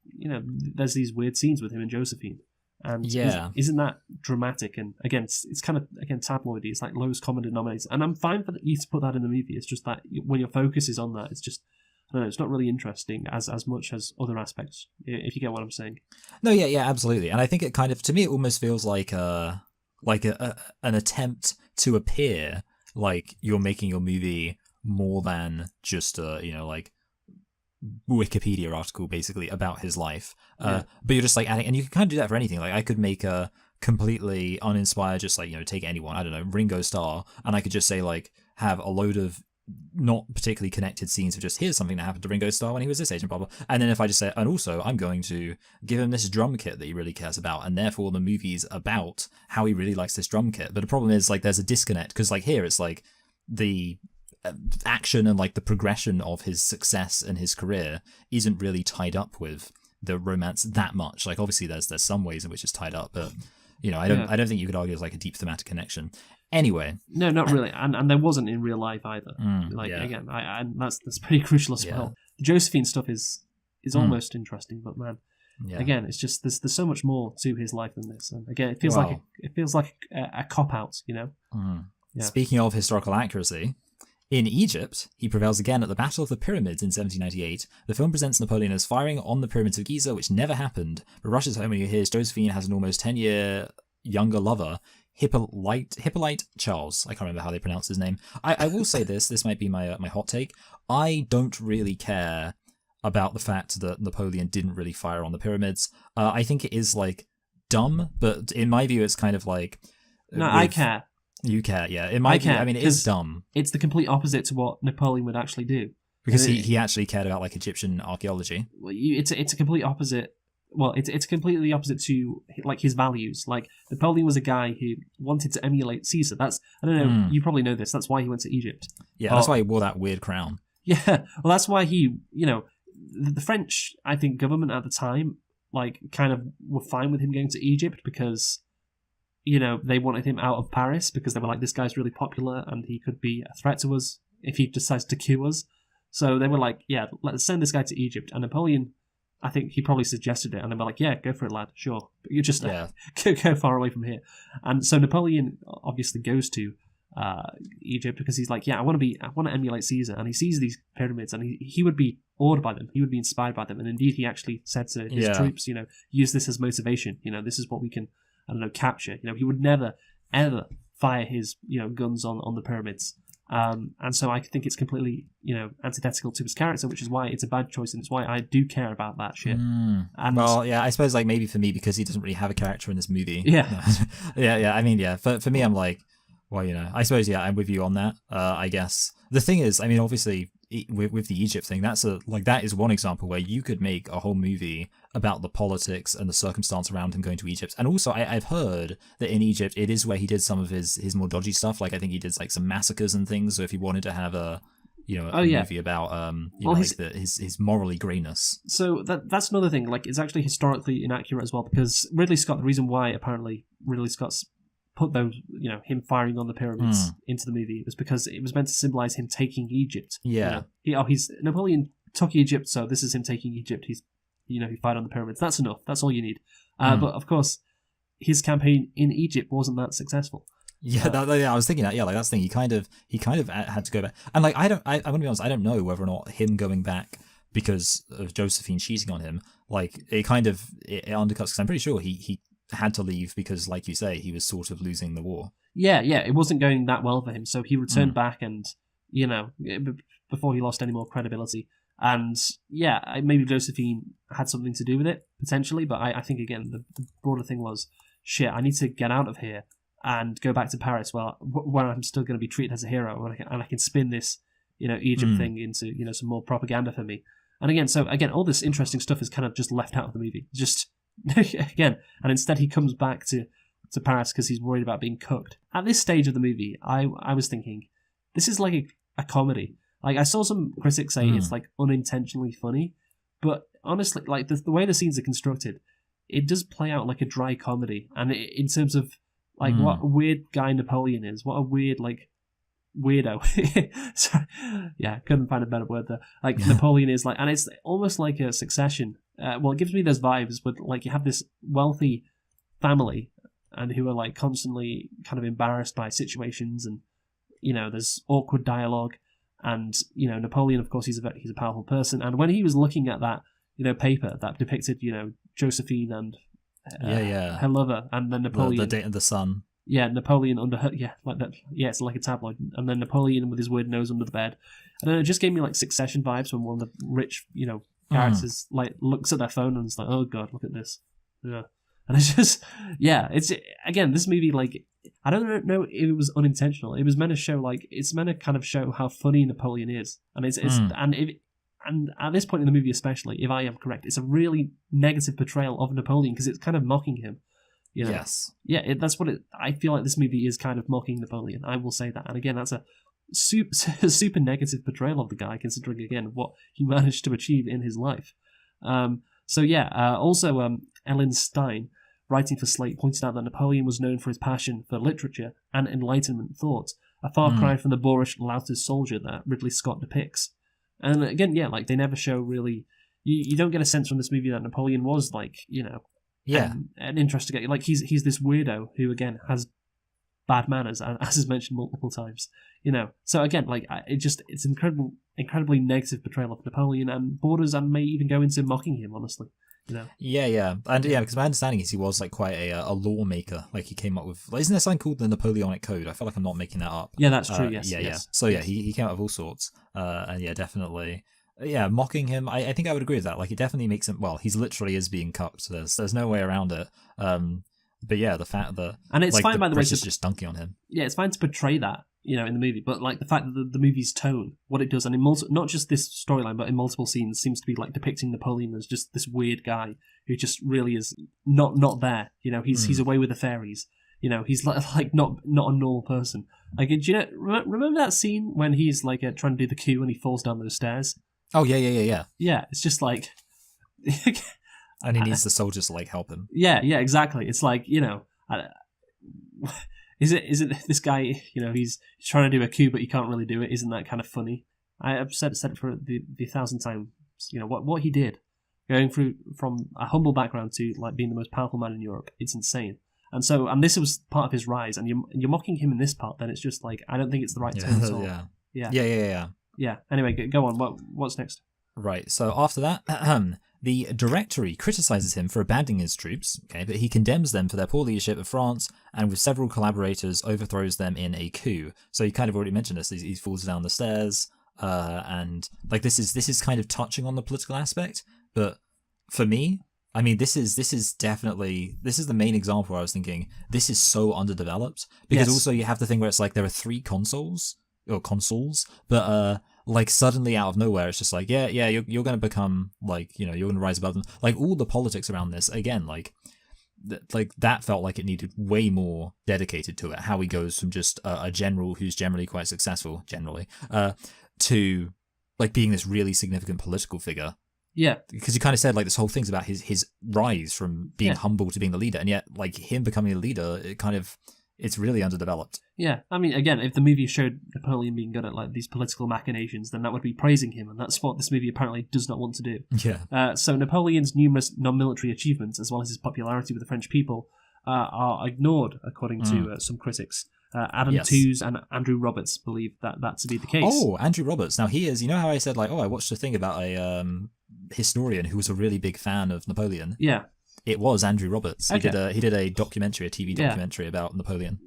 Speaker 1: there's these weird scenes with him and Josephine. And isn't that dramatic? And again, it's kind of, tabloidy. It's like lowest common denominator. And I'm fine for you to put that in the movie. It's just that when your focus is on that, it's just, I don't know, it's not really interesting as much as other aspects, if you get what I'm saying.
Speaker 2: No, yeah, absolutely. And I think it kind of, to me, it almost feels like an attempt to appear like you're making your movie more than just like Wikipedia article basically about his life. But you're just like adding, and you can kind of do that for anything. Like, I could make a completely uninspired, just like, take anyone, I don't know, Ringo Starr, and I could just say, like, have a load of not particularly connected scenes of just, here's something that happened to Ringo Starr when he was this age and blah blah. And then if I just say, and also I'm going to give him this drum kit that he really cares about, and therefore the movie's about how he really likes this drum kit. But the problem is, like, there's a disconnect, because like here it's like the action and like the progression of his success and his career isn't really tied up with the romance that much. Like, obviously there's some ways in which it's tied up, but I don't think you could argue it's like a deep thematic connection. Anyway,
Speaker 1: no, not really, and there wasn't in real life either. Again, that's pretty crucial as well. The Josephine stuff is almost interesting, but man, again, it's just there's so much more to his life than this. And again, it feels like a cop out, Yeah.
Speaker 2: Speaking of historical accuracy, in Egypt, he prevails again at the Battle of the Pyramids in 1798. The film presents Napoleon as firing on the pyramids of Giza, which never happened, but rushes home when he hears Josephine has an almost 10-year younger lover, Hippolyte Charles. I can't remember how they pronounce his name. I will say this might be my hot take. I don't really care about the fact that Napoleon didn't really fire on the pyramids. I think it is like dumb, but in my view, it's kind of like
Speaker 1: No, I care.
Speaker 2: You care, yeah. In my view,
Speaker 1: care,
Speaker 2: I mean, it
Speaker 1: 'cause
Speaker 2: is dumb
Speaker 1: It's the complete opposite to what Napoleon would actually do.
Speaker 2: because he actually cared about like Egyptian archaeology.
Speaker 1: Well, it's a complete opposite. Well, it's completely opposite to like his values. Like Napoleon was a guy who wanted to emulate Caesar. That's I don't know. You probably know this. That's why he went to Egypt.
Speaker 2: Yeah, that's why he wore that weird crown.
Speaker 1: Yeah, well, that's why he. The French, I think, government at the time, like, kind of were fine with him going to Egypt because, they wanted him out of Paris because they were like, this guy's really popular and he could be a threat to us if he decides to coup us. So they were like, yeah, let's send this guy to Egypt. And Napoleon, I think he probably suggested it, and they were like, yeah, go for it, lad, sure. But you just go far away from here. And so Napoleon obviously goes to Egypt because he's like, yeah, I want to emulate Caesar. And he sees these pyramids and he would be awed by them. He would be inspired by them. And indeed, he actually said to his troops, use this as motivation. This is what we can, capture. He would never, ever fire his, guns on the pyramids. And so I think it's completely, antithetical to his character, which is why it's a bad choice, and it's why I do care about that shit. And
Speaker 2: well, yeah, I suppose like maybe for me because he doesn't really have a character in this movie.
Speaker 1: Yeah,
Speaker 2: yeah. I mean, yeah. For me, I'm like, well, I suppose I'm with you on that. I guess the thing is, I mean, obviously with the Egypt thing, that is one example where you could make a whole movie about the politics and the circumstance around him going to Egypt. And also, I've heard that in Egypt, it is where he did some of his more dodgy stuff. Like I think he did like some massacres and things. So if he wanted to have a movie about his morally greyness.
Speaker 1: So that's another thing. Like it's actually historically inaccurate as well because Ridley Scott. The reason why apparently Ridley Scott's put those, him firing on the pyramids into the movie was because it was meant to symbolize him taking Egypt.
Speaker 2: Yeah.
Speaker 1: He's Napoleon took Egypt, so this is him taking Egypt. He fired on the pyramids. That's enough. That's all you need. But of course, his campaign in Egypt wasn't that successful.
Speaker 2: Yeah, I was thinking that. Yeah, like that's the thing. He kind of had to go back, and like I want to be honest, I don't know whether or not him going back because of Josephine cheating on him, like it undercuts. Because I'm pretty sure he had to leave because, like you say, he was sort of losing the war.
Speaker 1: Yeah, it wasn't going that well for him, so he returned back, and before he lost any more credibility. And yeah, maybe Josephine had something to do with it potentially, but I think again the broader thing was, shit, I need to get out of here and go back to Paris, where I'm still going to be treated as a hero, and I can spin this, Egypt thing into, some more propaganda for me. And again, all this interesting stuff is kind of just left out of the movie. Just again, and instead he comes back to Paris because he's worried about being cooked. At this stage of the movie, I was thinking, this is like a comedy. Like I saw some critics say it's like unintentionally funny, but honestly, like the way the scenes are constructed, it does play out like a dry comedy. And in terms of like what a weird guy Napoleon is, what a weird like weirdo. Sorry, yeah, couldn't find a better word there. Like Napoleon is like, and it's almost like a Succession. Well, it gives me those vibes, but like you have this wealthy family and who are like constantly kind of embarrassed by situations, and there's awkward dialogue, and Napoleon, of course, he's a powerful person, and when he was looking at that paper that depicted Josephine and her lover, and then Napoleon,
Speaker 2: the date of the sun.
Speaker 1: Yeah, Napoleon under her, like that. Yeah, it's like a tabloid, and then Napoleon with his weird nose under the bed. I don't know, it just gave me like Succession vibes when one of the rich, characters like looks at their phone and it's like, oh god, look at this. Yeah, and it's just, it's again this movie, like I don't know if it was unintentional. It was meant to show it's meant to kind of show how funny Napoleon is, and and at this point in the movie especially, if I am correct, it's a really negative portrayal of Napoleon because it's kind of mocking him.
Speaker 2: Yes.
Speaker 1: Yeah, that's what I feel like this movie is kind of mocking Napoleon. I will say that. And again, that's a super negative portrayal of the guy, considering, again, what he managed to achieve in his life. Also, Ellen Stein, writing for Slate, pointed out that Napoleon was known for his passion for literature and Enlightenment thought, a far cry from the boorish, loutist soldier that Ridley Scott depicts. And again, they never show really... You don't get a sense from this movie that Napoleon was, an interesting guy. Like he's this weirdo who again has bad manners, as is mentioned multiple times. So again, it's incredibly negative portrayal of Napoleon, and borders and may even go into mocking him. Honestly,
Speaker 2: Yeah, and because my understanding is he was like quite a lawmaker. Like he came up with, isn't there something called the Napoleonic Code? I feel like I'm not making that up.
Speaker 1: Yeah, that's true. Yes.
Speaker 2: So he came up with all sorts, and definitely. yeah, mocking him. I think I would agree with that. Like, it definitely makes him. Well, he's literally is being cucked. There's no way around it. But yeah, the fact that
Speaker 1: And it's
Speaker 2: like,
Speaker 1: fine,
Speaker 2: the
Speaker 1: by the way,
Speaker 2: British just dunking on him.
Speaker 1: yeah, it's fine to portray that, you know, in the movie, but like the fact that the movie's tone, what it does, and in not just this storyline, but in multiple scenes, seems to be like depicting Napoleon as just this weird guy who just really is not there. You know, he's away with the fairies. You know, he's like not a normal person. Like, do you know? Remember that scene when he's like trying to do the coup and he falls down those stairs?
Speaker 2: Oh yeah.
Speaker 1: Yeah, it's just like.
Speaker 2: And he needs the soldiers to like help him.
Speaker 1: Yeah, exactly. It's like, you know, is it this guy? You know, he's trying to do a coup, but he can't really do it. Isn't that kind of funny? I've said it for the 1,000th time. You know what he did, going through from a humble background to like being the most powerful man in Europe. It's insane. And this was part of his rise. And you're mocking him in this part. Then it's just like, I don't think it's the right tone at all. Yeah. Anyway, go on. What's next?
Speaker 2: Right. So after that, the Directory criticizes him for abandoning his troops, okay, but he condemns them for their poor leadership of France, and with several collaborators overthrows them in a coup. So you kind of already mentioned this. He falls down the stairs, and like this is kind of touching on the political aspect. But for me, I mean, this is the main example where I was thinking this is so underdeveloped, because also you have the thing where it's like there are 3 consuls, but like suddenly out of nowhere it's just like you're going to become like, you know, you're going to rise above them. Like all the politics around this again, like that felt like it needed way more dedicated to it. How he goes from just a general who's generally quite successful to like being this really significant political figure.
Speaker 1: Yeah,
Speaker 2: because you kind of said like this whole thing's about his rise from being humble to being the leader, and yet like him becoming a leader, it's really underdeveloped.
Speaker 1: Yeah, I mean, again, if the movie showed Napoleon being good at like these political machinations, then that would be praising him, and that's what this movie apparently does not want to do.
Speaker 2: Yeah.
Speaker 1: So Napoleon's numerous non-military achievements, as well as his popularity with the French people, are ignored, according to some critics. Adam Tooze and Andrew Roberts believe that to be the case.
Speaker 2: Oh, Andrew Roberts. Now he is. You know how I said like, I watched a thing about a historian who was a really big fan of Napoleon.
Speaker 1: Yeah.
Speaker 2: It was Andrew Roberts.
Speaker 1: Okay.
Speaker 2: He did a documentary, a TV documentary about Napoleon.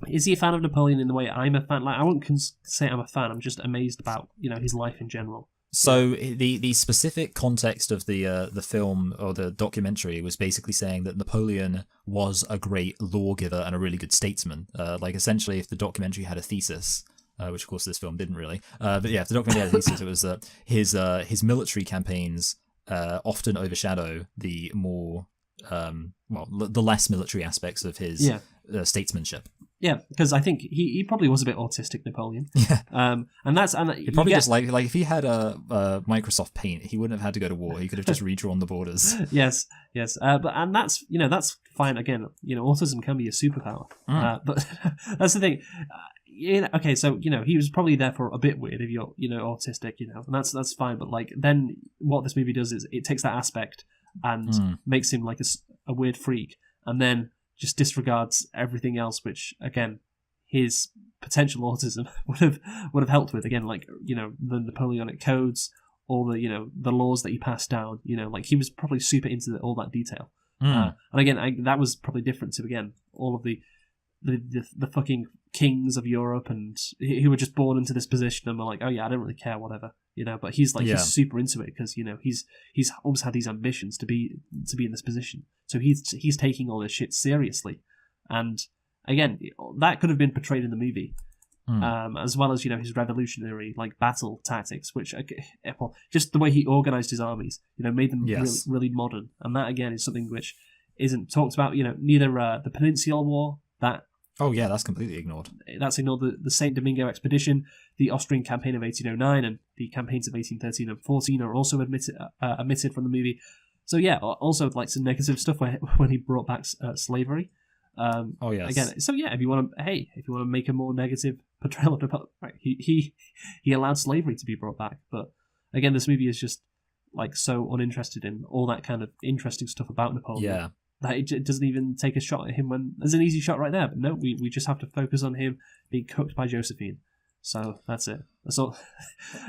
Speaker 1: Is he a fan of Napoleon in the way I'm a fan? Like, I won't say I'm a fan. I'm just amazed about, you know, his life in general.
Speaker 2: So the specific context of the film or the documentary was basically saying that Napoleon was a great lawgiver and a really good statesman. Like essentially, if the documentary had a thesis, which of course this film didn't really, but yeah, if the documentary had a thesis, it was that his military campaigns often overshadow the more the less military aspects of his statesmanship.
Speaker 1: Yeah, because I think he probably was a bit autistic, Napoleon.
Speaker 2: Yeah.
Speaker 1: He
Speaker 2: probably just like if he had a Microsoft Paint, he wouldn't have had to go to war. He could have just redrawn the borders.
Speaker 1: Yes. But that's fine. Again, you know, autism can be a superpower. But that's the thing. Okay, so you know he was probably therefore a bit weird if you're autistic, you know, and that's fine. But like then what this movie does is it takes that aspect and makes him like a weird freak, and then just disregards everything else, which again his potential autism would have helped with. Again, like, you know, the Napoleonic codes, all the, you know, the laws that he passed down. You know, like he was probably super into all that detail. And again, that was probably different to again all of the fucking kings of Europe and who were just born into this position and were like, oh yeah, I don't really care, whatever, you know. But he's like he's super into it because, you know, he's always had these ambitions to be in this position. So he's taking all this shit seriously, and again, that could have been portrayed in the movie, as well as, you know, his revolutionary like battle tactics, which just the way he organized his armies, you know, made them really modern, and that again is something which isn't talked about. You know, neither the Peninsular War, that.
Speaker 2: Oh yeah, that's completely ignored.
Speaker 1: That's ignored. The Saint Domingo expedition, the Austrian campaign of 1809, and the campaigns of 1813 and 14 are also omitted from the movie. So yeah, also like some negative stuff when he brought back slavery.
Speaker 2: Oh yes.
Speaker 1: Again, so yeah, if you want to make a more negative portrayal of Napoleon, right, he allowed slavery to be brought back. But again, this movie is just like so uninterested in all that kind of interesting stuff about Napoleon.
Speaker 2: Yeah.
Speaker 1: That it doesn't even take a shot at him when there's an easy shot right there. But no, we just have to focus on him being cooked by Josephine. So that's it. That's all.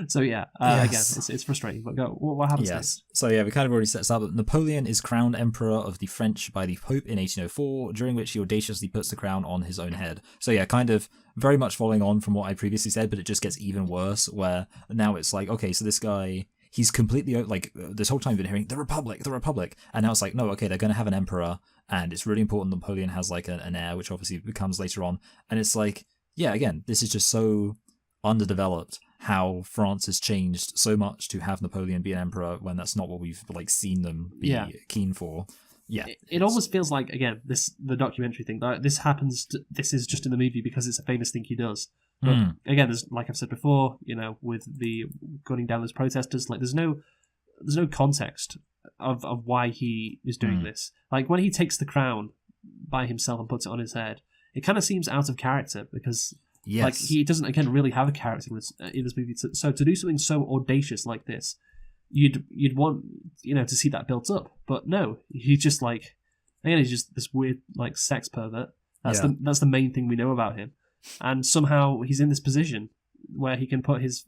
Speaker 1: So yeah, again, it's frustrating. But go. What happens next?
Speaker 2: So yeah, we kind of already set this up. Napoleon is crowned Emperor of the French by the Pope in 1804, during which he audaciously puts the crown on his own head. So yeah, kind of very much following on from what I previously said, but it just gets even worse. Where now it's like, okay, so this guy, he's completely like this whole time you've been hearing the Republic, and now it's like, no, okay, they're going to have an emperor, and it's really important Napoleon has like an heir, which obviously becomes later on, and it's like, yeah, again, this is just so underdeveloped how France has changed so much to have Napoleon be an emperor when that's not what we've like seen them be keen for. Yeah,
Speaker 1: it almost feels like, again, the documentary thing. This happens. This is just in the movie because it's a famous thing he does. But again, there's, like I've said before, with the gunning down those protesters, like there's no context of why he is doing this. Like when he takes the crown by himself and puts it on his head, it kind of seems out of character because like he doesn't again really have a character in this movie. So to do something so audacious like this, you'd want to see that built up, but no, he's just like, again, he's just this weird like sex pervert. That's the main thing we know about him, and somehow he's in this position where he can put his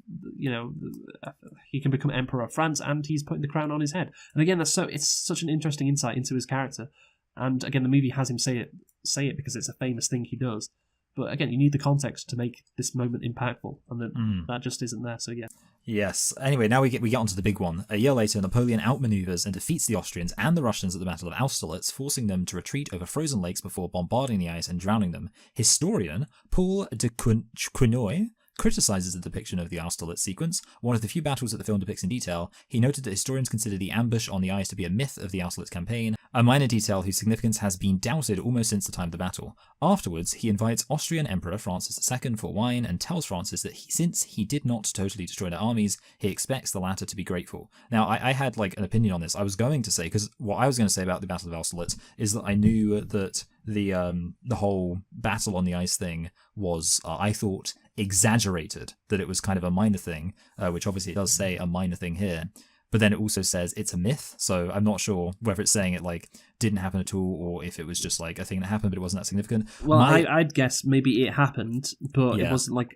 Speaker 1: he can become emperor of France, and he's putting the crown on his head. And again, it's such an interesting insight into his character. And again, the movie has him say it because it's a famous thing he does. But again, you need the context to make this moment impactful, and that just isn't there. So yeah.
Speaker 2: Yes. Anyway, now we get onto the big one. A year later, Napoleon outmaneuvers and defeats the Austrians and the Russians at the Battle of Austerlitz, forcing them to retreat over frozen lakes before bombarding the ice and drowning them. Historian Paul de Quinoy criticizes the depiction of the Austerlitz sequence, one of the few battles that the film depicts in detail. He noted that historians consider the ambush on the ice to be a myth of the Austerlitz campaign, a minor detail whose significance has been doubted almost since the time of the battle. Afterwards, he invites Austrian Emperor Francis II for wine and tells Francis that since he did not totally destroy their armies, he expects the latter to be grateful. Now, I had like an opinion on this. I was going to say, because what I was going to say about the Battle of Austerlitz is that I knew that the whole battle on the ice thing was, I thought, exaggerated, that it was kind of a minor thing, which obviously it does say a minor thing here, but then it also says it's a myth, so I'm not sure whether it's saying it like didn't happen at all, or if it was just like a thing that happened but it wasn't that significant.
Speaker 1: Well, I'd guess maybe it happened, but it wasn't like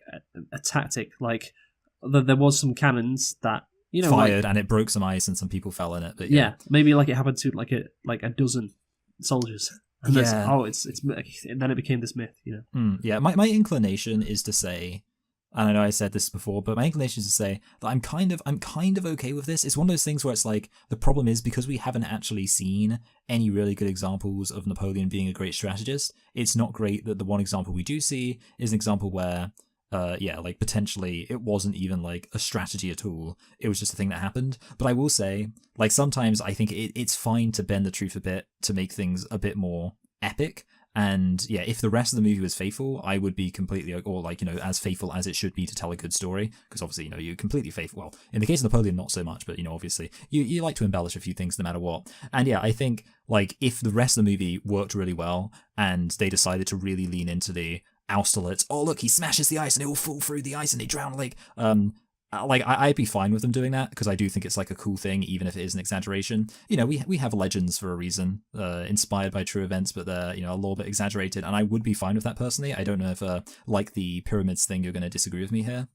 Speaker 1: a tactic. Like there was some cannons that
Speaker 2: fired, and it broke some ice and some people fell in it. But
Speaker 1: maybe like it happened to like a dozen soldiers. And then it became this myth,
Speaker 2: My inclination is to say, and I know I said this before, but my inclination is to say that I'm kind of okay with this. It's one of those things where it's like, the problem is because we haven't actually seen any really good examples of Napoleon being a great strategist, it's not great that the one example we do see is an example where like potentially it wasn't even like a strategy at all. It was just a thing that happened. But I will say, like, sometimes I think it's fine to bend the truth a bit to make things a bit more epic. And yeah, if the rest of the movie was faithful, I would be completely, or like, as faithful as it should be to tell a good story. Because obviously, you're completely faithful. Well, in the case of Napoleon, not so much, but obviously, you like to embellish a few things no matter what. And yeah, I think like if the rest of the movie worked really well and they decided to really lean into the Austerlitz, oh look, he smashes the ice and it will fall through the ice and they drown like I'd be fine with them doing that, because I do think it's like a cool thing, even if it is an exaggeration. We have legends for a reason, inspired by true events, but they're a little bit exaggerated, and I would be fine with that personally. I don't know if like the pyramids thing, you're going to disagree with me here.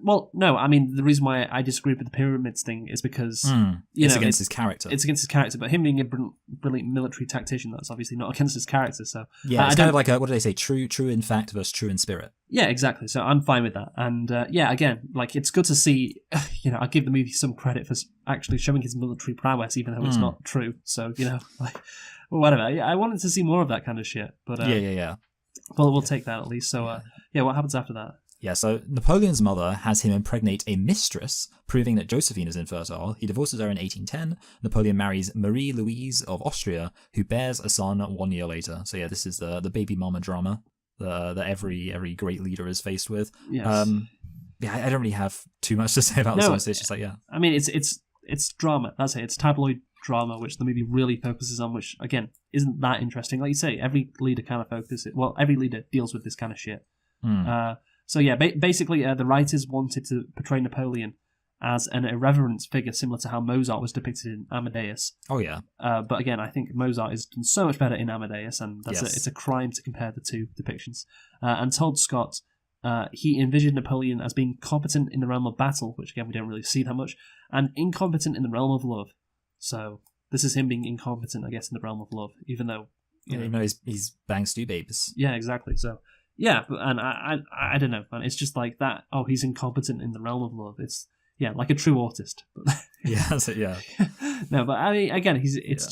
Speaker 1: Well, no, I mean, the reason why I disagree with the pyramids thing is because
Speaker 2: it's against his character.
Speaker 1: It's against his character, but him being a brilliant military tactician, that's obviously not against his character. So
Speaker 2: yeah, it's kind of like what do they say? True in fact versus true in spirit.
Speaker 1: Yeah, exactly. So I'm fine with that. And again, like, it's good to see. I give the movie some credit for actually showing his military prowess, even though it's not true. So like, whatever. I wanted to see more of that kind of shit. But
Speaker 2: yeah.
Speaker 1: Well, we'll take that at least. So what happens after that?
Speaker 2: Yeah, so Napoleon's mother has him impregnate a mistress, proving that Josephine is infertile. He divorces her in 1810. Napoleon marries Marie Louise of Austria, who bears a son 1 year later. So yeah, this is the baby mama drama that every great leader is faced with.
Speaker 1: Yes.
Speaker 2: I don't really have too much to say about this one. It's just like, yeah.
Speaker 1: I mean, it's drama. That's it. It's tabloid drama, which the movie really focuses on, which, again, isn't that interesting. Like you say, every leader kind of focuses... Well, every leader deals with this kind of shit. So yeah, basically the writers wanted to portray Napoleon as an irreverent figure, similar to how Mozart was depicted in Amadeus.
Speaker 2: Oh yeah.
Speaker 1: But again, I think Mozart is done so much better in Amadeus, and it's a crime to compare the two depictions. And told Scott he envisioned Napoleon as being competent in the realm of battle, which again we don't really see that much, and incompetent in the realm of love. So this is him being incompetent, I guess, in the realm of love, even though
Speaker 2: he's bang stew babes.
Speaker 1: Yeah, exactly. So. Yeah, and I don't know, man. It's just like that. Oh, he's incompetent in the realm of love. It's yeah, like a true autist.
Speaker 2: Yeah, so, yeah.
Speaker 1: No, but I mean, again, it's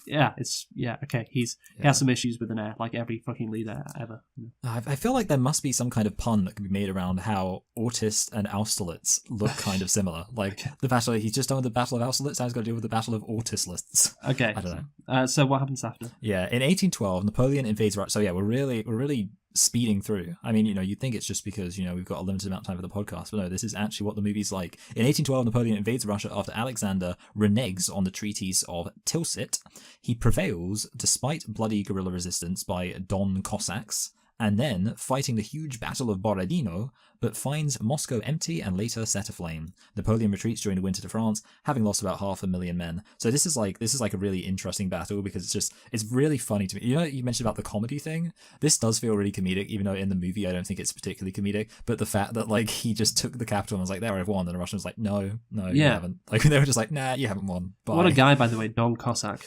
Speaker 2: Yeah.
Speaker 1: just okay. He has some issues with an air, like every fucking leader ever.
Speaker 2: I feel like there must be some kind of pun that could be made around how Autist and Austerlitz look kind of similar. Like the battle, he's just done with the Battle of Austerlitz, now he's got to deal with the Battle of Autistlitz.
Speaker 1: Okay,
Speaker 2: I don't know.
Speaker 1: So what happens after?
Speaker 2: Yeah, in 1812, Napoleon invades Russia. So yeah, we're really speeding through. I mean, you'd think it's just because, we've got a limited amount of time for the podcast, but no, this is actually what the movie's like. In 1812, Napoleon invades Russia after Alexander reneges on the treaties of Tilsit. He prevails despite bloody guerrilla resistance by Don Cossacks, and then fighting the huge Battle of Borodino, but finds Moscow empty and later set aflame. Napoleon retreats during the winter to France, having lost about 500,000 men. So this is like a really interesting battle because it's really funny to me. You mentioned about the comedy thing. This does feel really comedic, even though in the movie I don't think it's particularly comedic. But the fact that like he just took the capital and was like, "There, I've won," and the Russian was like, "No, you haven't." Like they were just like, "Nah, you haven't won." Bye.
Speaker 1: What a guy, by the way, Don Cossack.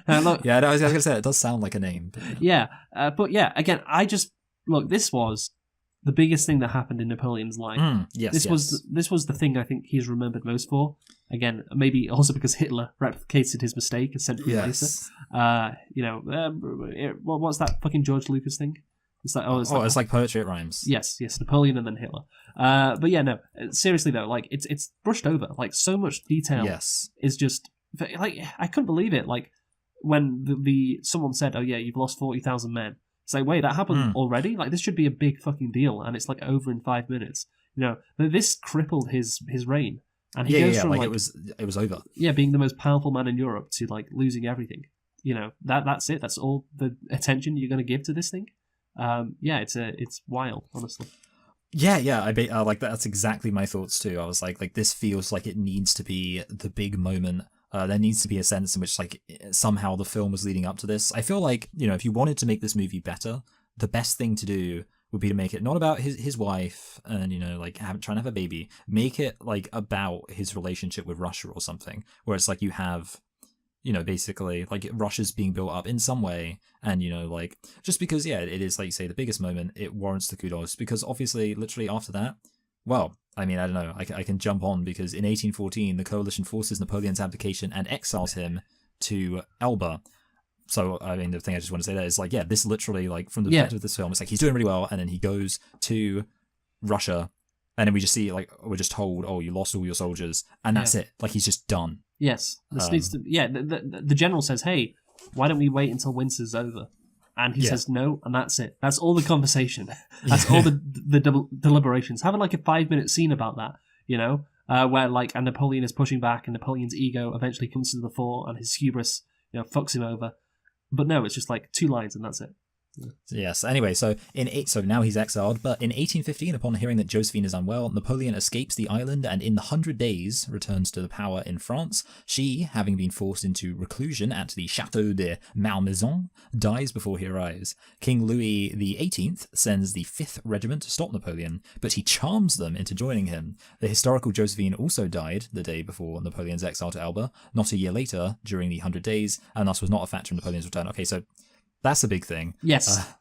Speaker 1: No, look,
Speaker 2: yeah, no, I was gonna say it does sound like a name. But,
Speaker 1: yeah, but yeah, again, this was the biggest thing that happened in Napoleon's life. This was the thing I think he's remembered most for. Again, maybe also because Hitler replicated his mistake a century later. What's that fucking George Lucas thing? It's like
Speaker 2: it's like poetry, it rhymes.
Speaker 1: Yes, Napoleon and then Hitler. But yeah, no, seriously though, like it's brushed over. Like so much detail is just like I couldn't believe it. Like when someone said, "Oh yeah, you've lost 40,000 men." It's like, wait, that happened already? Like this should be a big fucking deal, and it's like over in 5 minutes. This crippled his reign, and he goes from
Speaker 2: like it was over.
Speaker 1: Yeah, being the most powerful man in Europe to like losing everything. That's it. That's all the attention you're going to give to this thing. It's wild, honestly.
Speaker 2: Yeah, like that's exactly my thoughts too. I was like this feels like it needs to be the big moment. There needs to be a sense in which like somehow the film was leading up to this. I feel like, if you wanted to make this movie better, the best thing to do would be to make it not about his wife and, trying to have a baby. Make it like about his relationship with Russia or something, where it's like you have, basically like Russia's being built up in some way. And, like just because, it is like you say the biggest moment, it warrants the kudos because obviously literally after that, well, I mean, I don't know. I can jump on because in 1814, the coalition forces Napoleon's abdication and exiles him to Elba. So, I mean, the thing I just want to say there is like, this literally, like, from the perspective of this film, it's like he's doing really well, and then he goes to Russia, and then we just see, like, we're just told, oh, you lost all your soldiers, and that's it. Like, he's just done.
Speaker 1: Yes. This needs to. Yeah, the general says, hey, why don't we wait until winter's over? And he says no, and that's it. That's all the conversation. That's all the deliberations. Having like a 5-minute scene about that, where like and Napoleon is pushing back, and Napoleon's ego eventually comes to the fore, and his hubris, fucks him over. But no, it's just like 2 lines, and that's it.
Speaker 2: Yes. Anyway, so now he's exiled, but in 1815, upon hearing that Josephine is unwell, Napoleon escapes the island and in the 100 Days returns to the power in France. She, having been forced into reclusion at the Château de Malmaison, dies before he arrives. King Louis XVIII sends the 5th Regiment to stop Napoleon, but he charms them into joining him. The historical Josephine also died the day before Napoleon's exile to Elba, not a year later during the 100 Days, and thus was not a factor in Napoleon's return. Okay, so that's a big thing.
Speaker 1: Yes.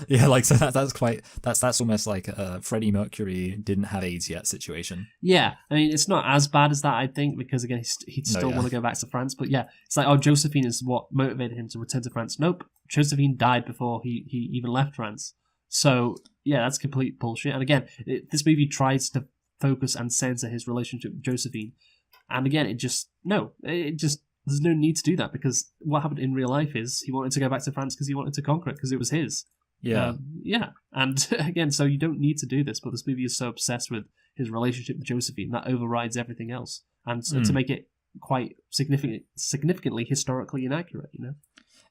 Speaker 2: Yeah, like so that's almost like a Freddie Mercury didn't have AIDS yet situation.
Speaker 1: Yeah, I mean it's not as bad as that, I think, because again he'd still want to go back to France. But yeah, it's like Josephine is what motivated him to return to France. Nope, Josephine died before he even left France. So yeah, that's complete bullshit. And again, this movie tries to focus and censor his relationship with Josephine, and again there's no need to do that because what happened in real life is he wanted to go back to France because he wanted to conquer it because it was his.
Speaker 2: Yeah.
Speaker 1: And again, so you don't need to do this, but this movie is so obsessed with his relationship with Josephine that overrides everything else. And so to make it quite significantly historically inaccurate,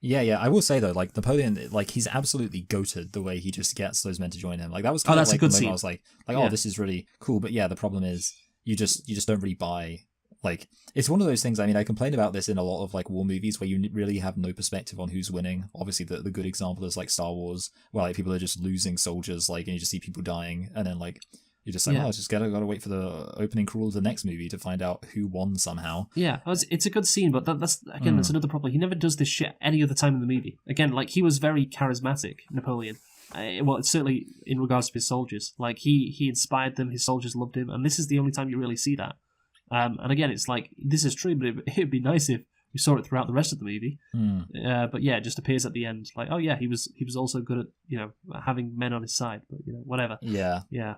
Speaker 2: Yeah, I will say though, like Napoleon, like he's absolutely goated the way he just gets those men to join him. Like that was kind of like
Speaker 1: a good
Speaker 2: the moment
Speaker 1: scene.
Speaker 2: I was like, oh, this is really cool. But yeah, the problem is you just don't really buy. Like, it's one of those things, I mean, I complain about this in a lot of, like, war movies where you really have no perspective on who's winning. Obviously, the good example is, like, Star Wars, where, like, people are just losing soldiers, like, and you just see people dying, and then, like, You're just like,
Speaker 1: Yeah.
Speaker 2: oh, just gotta wait for the opening crawl of the next movie to find out who won somehow.
Speaker 1: Yeah, it's a good scene, but that's another problem. He never does this shit any other time in the movie. Again, like, he was very charismatic, Napoleon. Well, certainly in regards to his soldiers. Like, he inspired them, his soldiers loved him, and this is the only time you really see that. And again, it's like, this is true, but it'd be nice if we saw it throughout the rest of the movie. But yeah, it just appears at the end, like, oh yeah, he was also good at, having men on his side, but, whatever.
Speaker 2: Yeah.
Speaker 1: Yeah.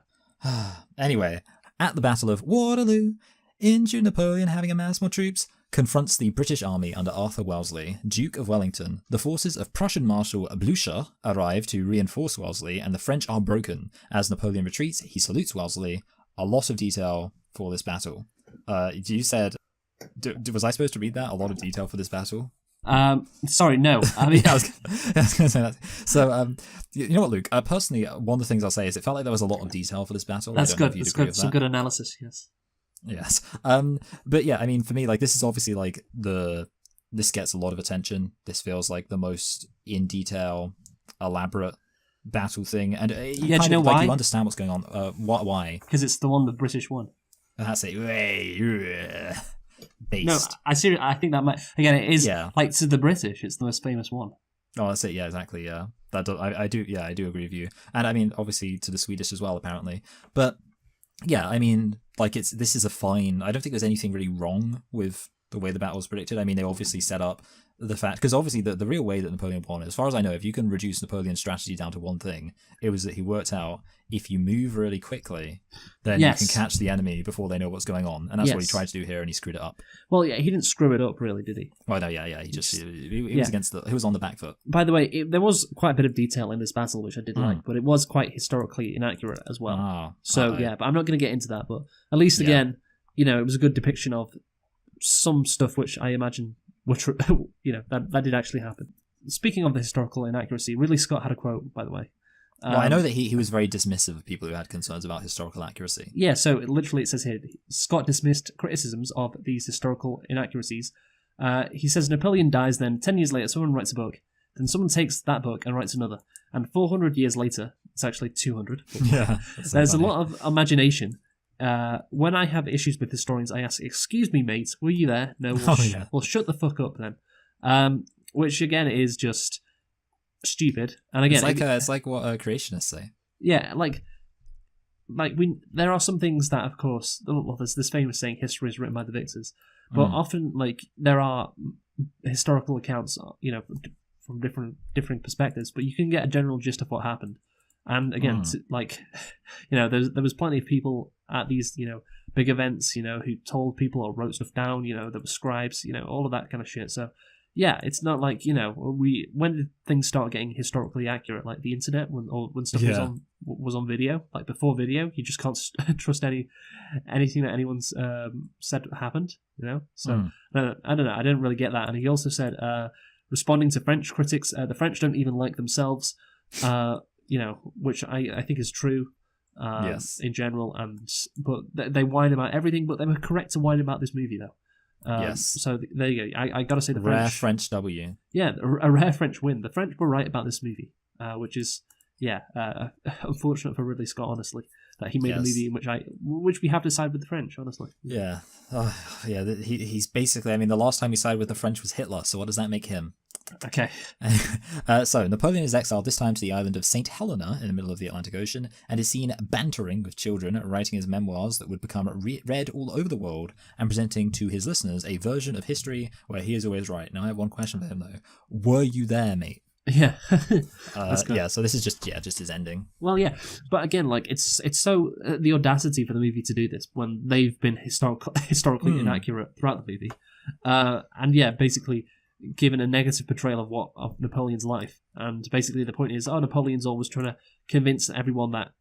Speaker 2: Anyway, at the Battle of Waterloo, injured Napoleon, having amassed more troops, confronts the British army under Arthur Wellesley, Duke of Wellington. The forces of Prussian Marshal Blucher arrive to reinforce Wellesley, and the French are broken. As Napoleon retreats, he salutes Wellesley. A lot of detail for this battle. You said... was I supposed to read that? A lot of detail for this battle?
Speaker 1: Sorry, no. I mean,
Speaker 2: I was going to say that. So, you know what, Luke? Personally, one of the things I'll say is it felt like there was a lot of detail for this battle.
Speaker 1: That's
Speaker 2: I don't know
Speaker 1: good.
Speaker 2: if you'd
Speaker 1: That's
Speaker 2: agree
Speaker 1: good.
Speaker 2: with
Speaker 1: Some
Speaker 2: that.
Speaker 1: good analysis. Yes.
Speaker 2: Yes. But yeah, I mean, for me, like, this is obviously like this gets a lot of attention. This feels like the most in detail, elaborate battle thing, and
Speaker 1: Yeah, do you know why?
Speaker 2: you understand what's going on. Why?
Speaker 1: Because it's the one the British won.
Speaker 2: That's it. Based.
Speaker 1: No, I think that might. Again, it is
Speaker 2: Yeah.
Speaker 1: like, to the British, it's the most famous one.
Speaker 2: Oh, that's it. Yeah, exactly. Yeah, I do. Yeah, I do agree with you. And I mean, obviously to the Swedish as well, apparently. But yeah, I mean, like, this is a fine. I don't think there's anything really wrong with the way the battle was predicted. I mean, they obviously set up the fact, because obviously the real way that Napoleon won, as far as I know, if you can reduce Napoleon's strategy down to one thing, it was that he worked out if you move really quickly, then
Speaker 1: Yes.
Speaker 2: you can catch the enemy before they know what's going on, and that's what he
Speaker 1: Yes.
Speaker 2: tried to do here, and he screwed it up.
Speaker 1: Well, yeah, he didn't screw it up, really, did he?
Speaker 2: Oh no, yeah, he just he
Speaker 1: Yeah.
Speaker 2: was he was on the back foot.
Speaker 1: By the way, there was quite a bit of detail in this battle, which I did like, but it was quite historically inaccurate as well.
Speaker 2: Uh-oh.
Speaker 1: But I'm not going to get into that. But at least,
Speaker 2: Yeah.
Speaker 1: again, it was a good depiction of some stuff which I imagine, that did actually happen. Speaking of the historical inaccuracy, Ridley Scott had a quote, by the way.
Speaker 2: Well, I know that he was very dismissive of people who had concerns about historical accuracy.
Speaker 1: Yeah, so it says here, Scott dismissed criticisms of these historical inaccuracies. He says Napoleon dies, then 10 years later someone writes a book, then someone takes that book and writes another, and 400 years later, it's actually 200.
Speaker 2: Yeah.
Speaker 1: There's a lot of imagination. When I have issues with historians, I ask, "Excuse me, mate, were you there?" No, well, shut the fuck up then. Which again is just stupid. And again,
Speaker 2: it's like what creationists say.
Speaker 1: yeah, like there are some things that, of course, there's this famous saying, "History is written by the victors," but often, like, there are historical accounts, from different perspectives, but you can get a general gist of what happened. And again, there was plenty of people at these, big events, who told people or wrote stuff down, there were scribes, all of that kind of shit. So, yeah, it's not like, when did things start getting historically accurate? Like the internet, when stuff was on video, like before video, you just can't trust anything that anyone's said happened, So, I don't know, I didn't really get that. And he also said, responding to French critics, the French don't even like themselves, which I think is true in general. But they whine about everything, but they were correct to whine about this movie, though.
Speaker 2: Yes.
Speaker 1: So there you go. I got to say the
Speaker 2: rare
Speaker 1: French
Speaker 2: W.
Speaker 1: Yeah, a rare French win. The French were right about this movie, which is unfortunate for Ridley Scott, honestly, that he made a movie in which we have to side with the French, honestly.
Speaker 2: Yeah. He's basically, I mean, the last time he sided with the French was Hitler, so what does that make him?
Speaker 1: Okay.
Speaker 2: So Napoleon is exiled this time to the island of St. Helena in the middle of the Atlantic Ocean and is seen bantering with children, writing his memoirs that would become read all over the world and presenting to his listeners a version of history where he is always right. Now I have one question for him though. Were you there, mate?
Speaker 1: Yeah.
Speaker 2: So this is just his ending.
Speaker 1: Well, yeah, but again, like, it's so the audacity for the movie to do this when they've been historically inaccurate throughout the movie, and yeah, basically given a negative portrayal of Napoleon's life. And basically the point is, Napoleon's always trying to convince everyone that,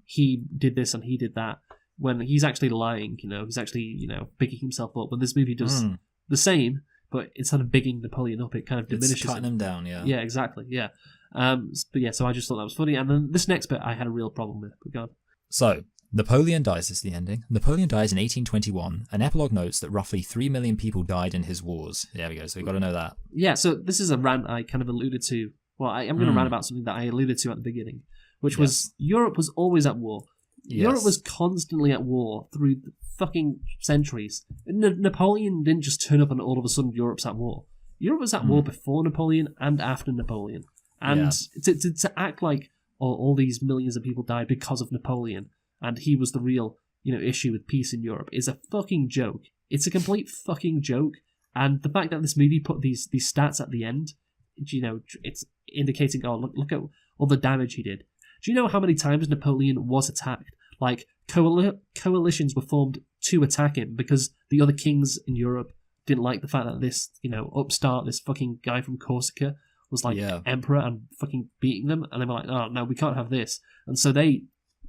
Speaker 1: he did this and he did that, when he's actually lying, he's actually, bigging himself up. When this movie does the same, but instead of bigging Napoleon up, it kind of diminishes
Speaker 2: It's cutting him down, yeah.
Speaker 1: Yeah, exactly, yeah. But yeah, so I just thought that was funny. And then this next bit I had a real problem with. But go on.
Speaker 2: So, Napoleon dies is the ending. Napoleon dies in 1821. An epilogue notes that roughly 3 million people died in his wars. There we go, so we've got to know that.
Speaker 1: Yeah, so this is a rant I kind of alluded to. Well, I'm going to rant about something that I alluded to at the beginning, which was Europe was always at war. Europe was constantly at war through the fucking centuries. Napoleon didn't just turn up and all of a sudden Europe's at war. Europe was at war before Napoleon and after Napoleon. And to act like all these millions of people died because of Napoleon and he was the real issue with peace in Europe is a fucking joke. It's a complete fucking joke. And the fact that this movie put these stats at the end, it's indicating, look at all the damage he did. Do you know how many times Napoleon was attacked? Like, coalitions were formed to attack him because the other kings in Europe didn't like the fact that this, upstart, this fucking guy from Corsica was like emperor and fucking beating them. And they were like, oh, no, we can't have this. And so they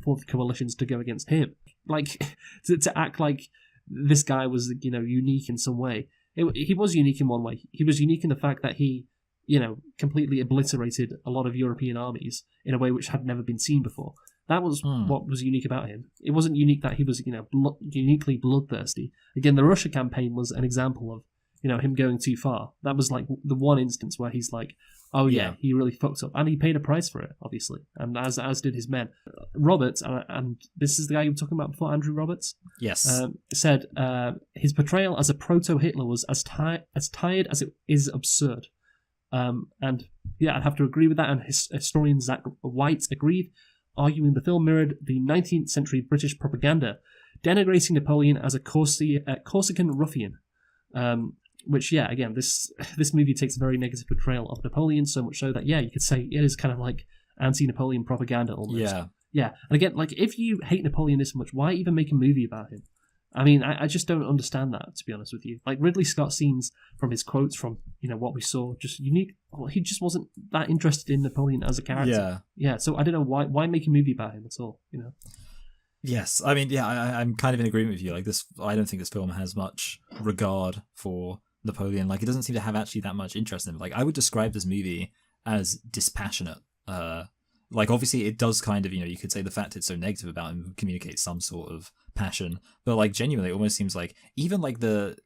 Speaker 1: formed coalitions to go against him. Like, to act like this guy was, unique in some way. He was unique in one way. He was unique in the fact that he, completely obliterated a lot of European armies in a way which had never been seen before. That was what was unique about him. It wasn't unique that he was, uniquely bloodthirsty. Again, the Russia campaign was an example of, him going too far. That was like the one instance where he's like, oh yeah, he really fucked up. And he paid a price for it, obviously. And as did his men. Roberts, and this is the guy you were talking about before, Andrew Roberts?
Speaker 2: Yes.
Speaker 1: Said his portrayal as a proto-Hitler was as tired as it is absurd. And yeah, I'd have to agree with that. And historian Zach White agreed, arguing the film mirrored the 19th century British propaganda, denigrating Napoleon as a Corsican ruffian. Which, yeah, again, this movie takes a very negative portrayal of Napoleon, so much so that, yeah, you could say it is kind of like anti-Napoleon propaganda almost. Yeah. And again, like, if you hate Napoleon this much, why even make a movie about him? I mean, I just don't understand that, to be honest with you. Like, Ridley Scott seems, from his quotes, from, what we saw, just unique. Well, he just wasn't that interested in Napoleon as a character. Yeah, so I don't know, why make a movie about him at all,
Speaker 2: Yes, I mean, yeah, I'm kind of in agreement with you. Like, this, I don't think this film has much regard for Napoleon. Like, it doesn't seem to have actually that much interest in him. Like, I would describe this movie as dispassionate. Like, obviously, it does kind of, you could say the fact it's so negative about him communicates some sort of passion. But, like, genuinely, it almost seems like even, like, the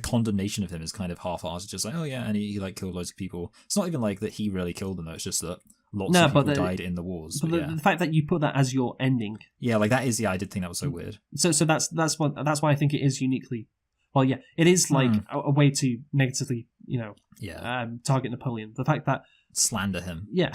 Speaker 2: condemnation of him is kind of half-assed. Just like, oh, yeah, and he like, killed loads of people. It's not even like that he really killed them, though. It's just that lots of people died in the wars.
Speaker 1: But the fact that you put that as your ending.
Speaker 2: Yeah, like, that is, I did think that was so weird.
Speaker 1: So that's why I think it is uniquely... Well, yeah, it is like a way to negatively, target Napoleon. The fact that...
Speaker 2: Slander him.
Speaker 1: Yeah,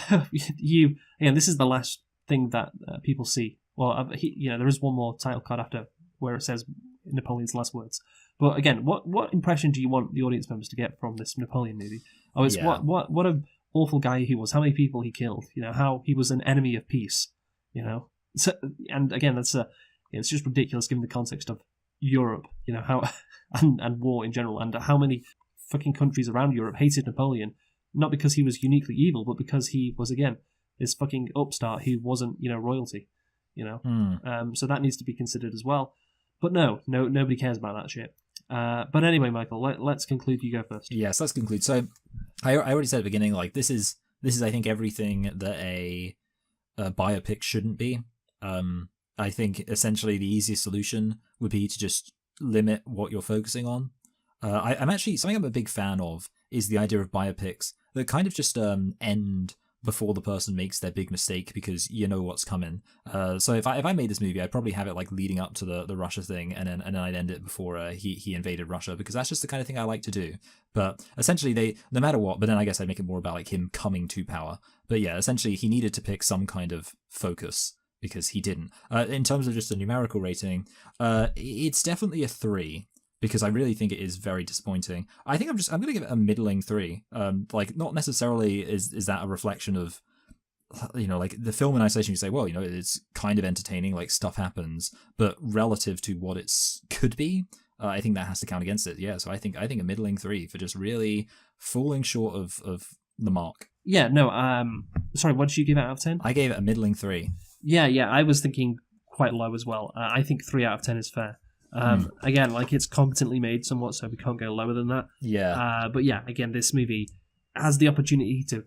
Speaker 1: this is the last thing that people see. Well, there is one more title card after where it says Napoleon's last words. But again, what impression do you want the audience members to get from this Napoleon movie? Oh, it's what an awful guy he was. How many people he killed? How he was an enemy of peace. So, and again, that's it's just ridiculous given the context of Europe. How and war in general, and how many fucking countries around Europe hated Napoleon, not because he was uniquely evil, but because he was, again, this fucking upstart who wasn't, royalty. So that needs to be considered as well. But no, nobody cares about that shit. But anyway, Michael, let's conclude. You go first.
Speaker 2: Yes, let's conclude. So I already said at the beginning, like, this is I think everything that a biopic shouldn't be. I think essentially the easiest solution would be to just limit what you're focusing on. I'm actually, something I'm a big fan of is the idea of biopics that kind of just end before the person makes their big mistake because you know what's coming. So if I made this movie, I'd probably have it like leading up to the Russia thing, and then I'd end it before he invaded Russia, because that's just the kind of thing I like to do. But essentially, they, no matter what, but then I guess I'd make it more about like him coming to power. But yeah, essentially he needed to pick some kind of focus, because he didn't. In terms of just a numerical rating, it's definitely a 3. Because I really think it is very disappointing. I think I'm going to give it a middling 3. Like, not necessarily is that a reflection of, like the film in isolation. You say, well, it's kind of entertaining, like stuff happens, but relative to what it's could be, I think that has to count against it. Yeah, so I think a middling 3 for just really falling short of the mark.
Speaker 1: Yeah, no. Sorry, what did you give it out of 10?
Speaker 2: I gave it a middling 3.
Speaker 1: Yeah, I was thinking quite low as well. I think 3 out of 10 is fair. Again, like, it's competently made somewhat, so we can't go lower than that.
Speaker 2: Yeah.
Speaker 1: But yeah, again, this movie has the opportunity to,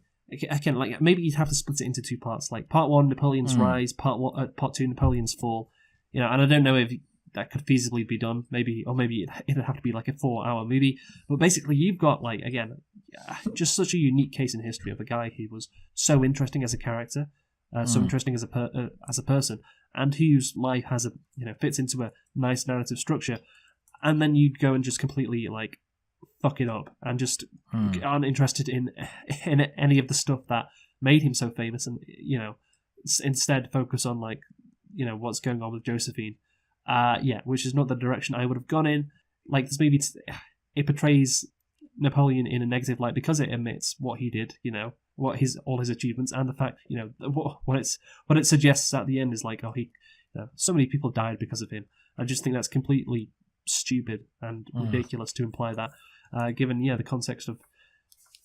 Speaker 1: again, like, maybe you'd have to split it into 2 parts. Like, part 1, Napoleon's rise, part 2, Napoleon's fall. And I don't know if that could feasibly be done. Maybe it'd have to be like a 4-hour movie. But basically, you've got, like, again, just such a unique case in history of a guy who was so interesting as a character, so interesting as a person, and whose life has fits into a nice narrative structure, and then you go and just completely like fuck it up and just aren't interested in any of the stuff that made him so famous, and instead focus on like what's going on with Josephine, which is not the direction I would have gone in. Like this movie, it portrays Napoleon in a negative light because it admits what he did, what all his achievements, and the fact, what it suggests at the end is like, so many people died because of him. I just think that's completely stupid and ridiculous to imply that, given the context of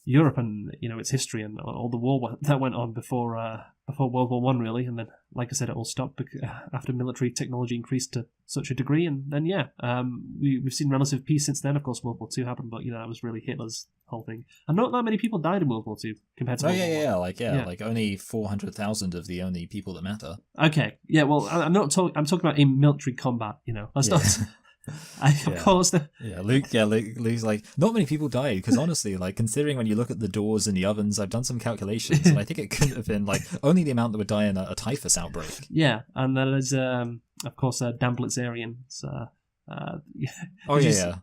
Speaker 1: Europe and its history and all the war that went on before World War One, really, and then, like I said, it all stopped after military technology increased to such a degree, and then we've seen relative peace since then. Of course, World War Two happened, but that was really Hitler's whole thing, and not that many people died in World War Two compared to World War I.
Speaker 2: Like only 400,000 of the only people that matter.
Speaker 1: Okay, well, I'm not talking. I'm talking about in military combat. That's not. Of course.
Speaker 2: Luke's like, not many people died because honestly, like considering when you look at the doors and the ovens, I've done some calculations and I think it couldn't have been like only the amount that would die in a typhus outbreak. Yeah,
Speaker 1: and then there's of course Dan Blitzerian.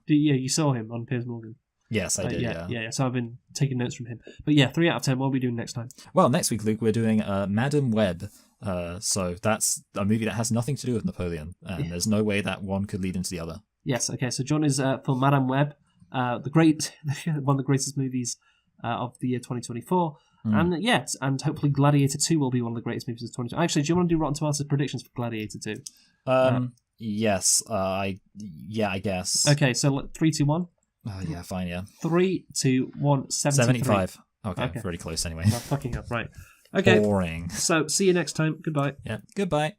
Speaker 1: You saw him on Piers Morgan.
Speaker 2: Yes, I did.
Speaker 1: So I've been taking notes from him. But 3 out of 10. What are we doing next time?
Speaker 2: Well, next week, Luke, we're doing Madam Web. So that's a movie that has nothing to do with Napoleon, and there's no way that one could lead into the other. Yes.
Speaker 1: Okay. So John is for Madam Web, one of the greatest movies of the year 2024, and hopefully Gladiator 2 will be one of the greatest movies of 2024. Actually, do you want to do Rotten Tomatoes predictions for Gladiator 2?
Speaker 2: Yes. I guess.
Speaker 1: Okay. So 3, 2, 1.
Speaker 2: Yeah, fine, yeah.
Speaker 1: 3, 2, 1, 75.
Speaker 2: Okay, pretty close anyway.
Speaker 1: Well, fucking up, right. Okay.
Speaker 2: Boring.
Speaker 1: So, see you next time. Goodbye.
Speaker 2: Yeah, goodbye.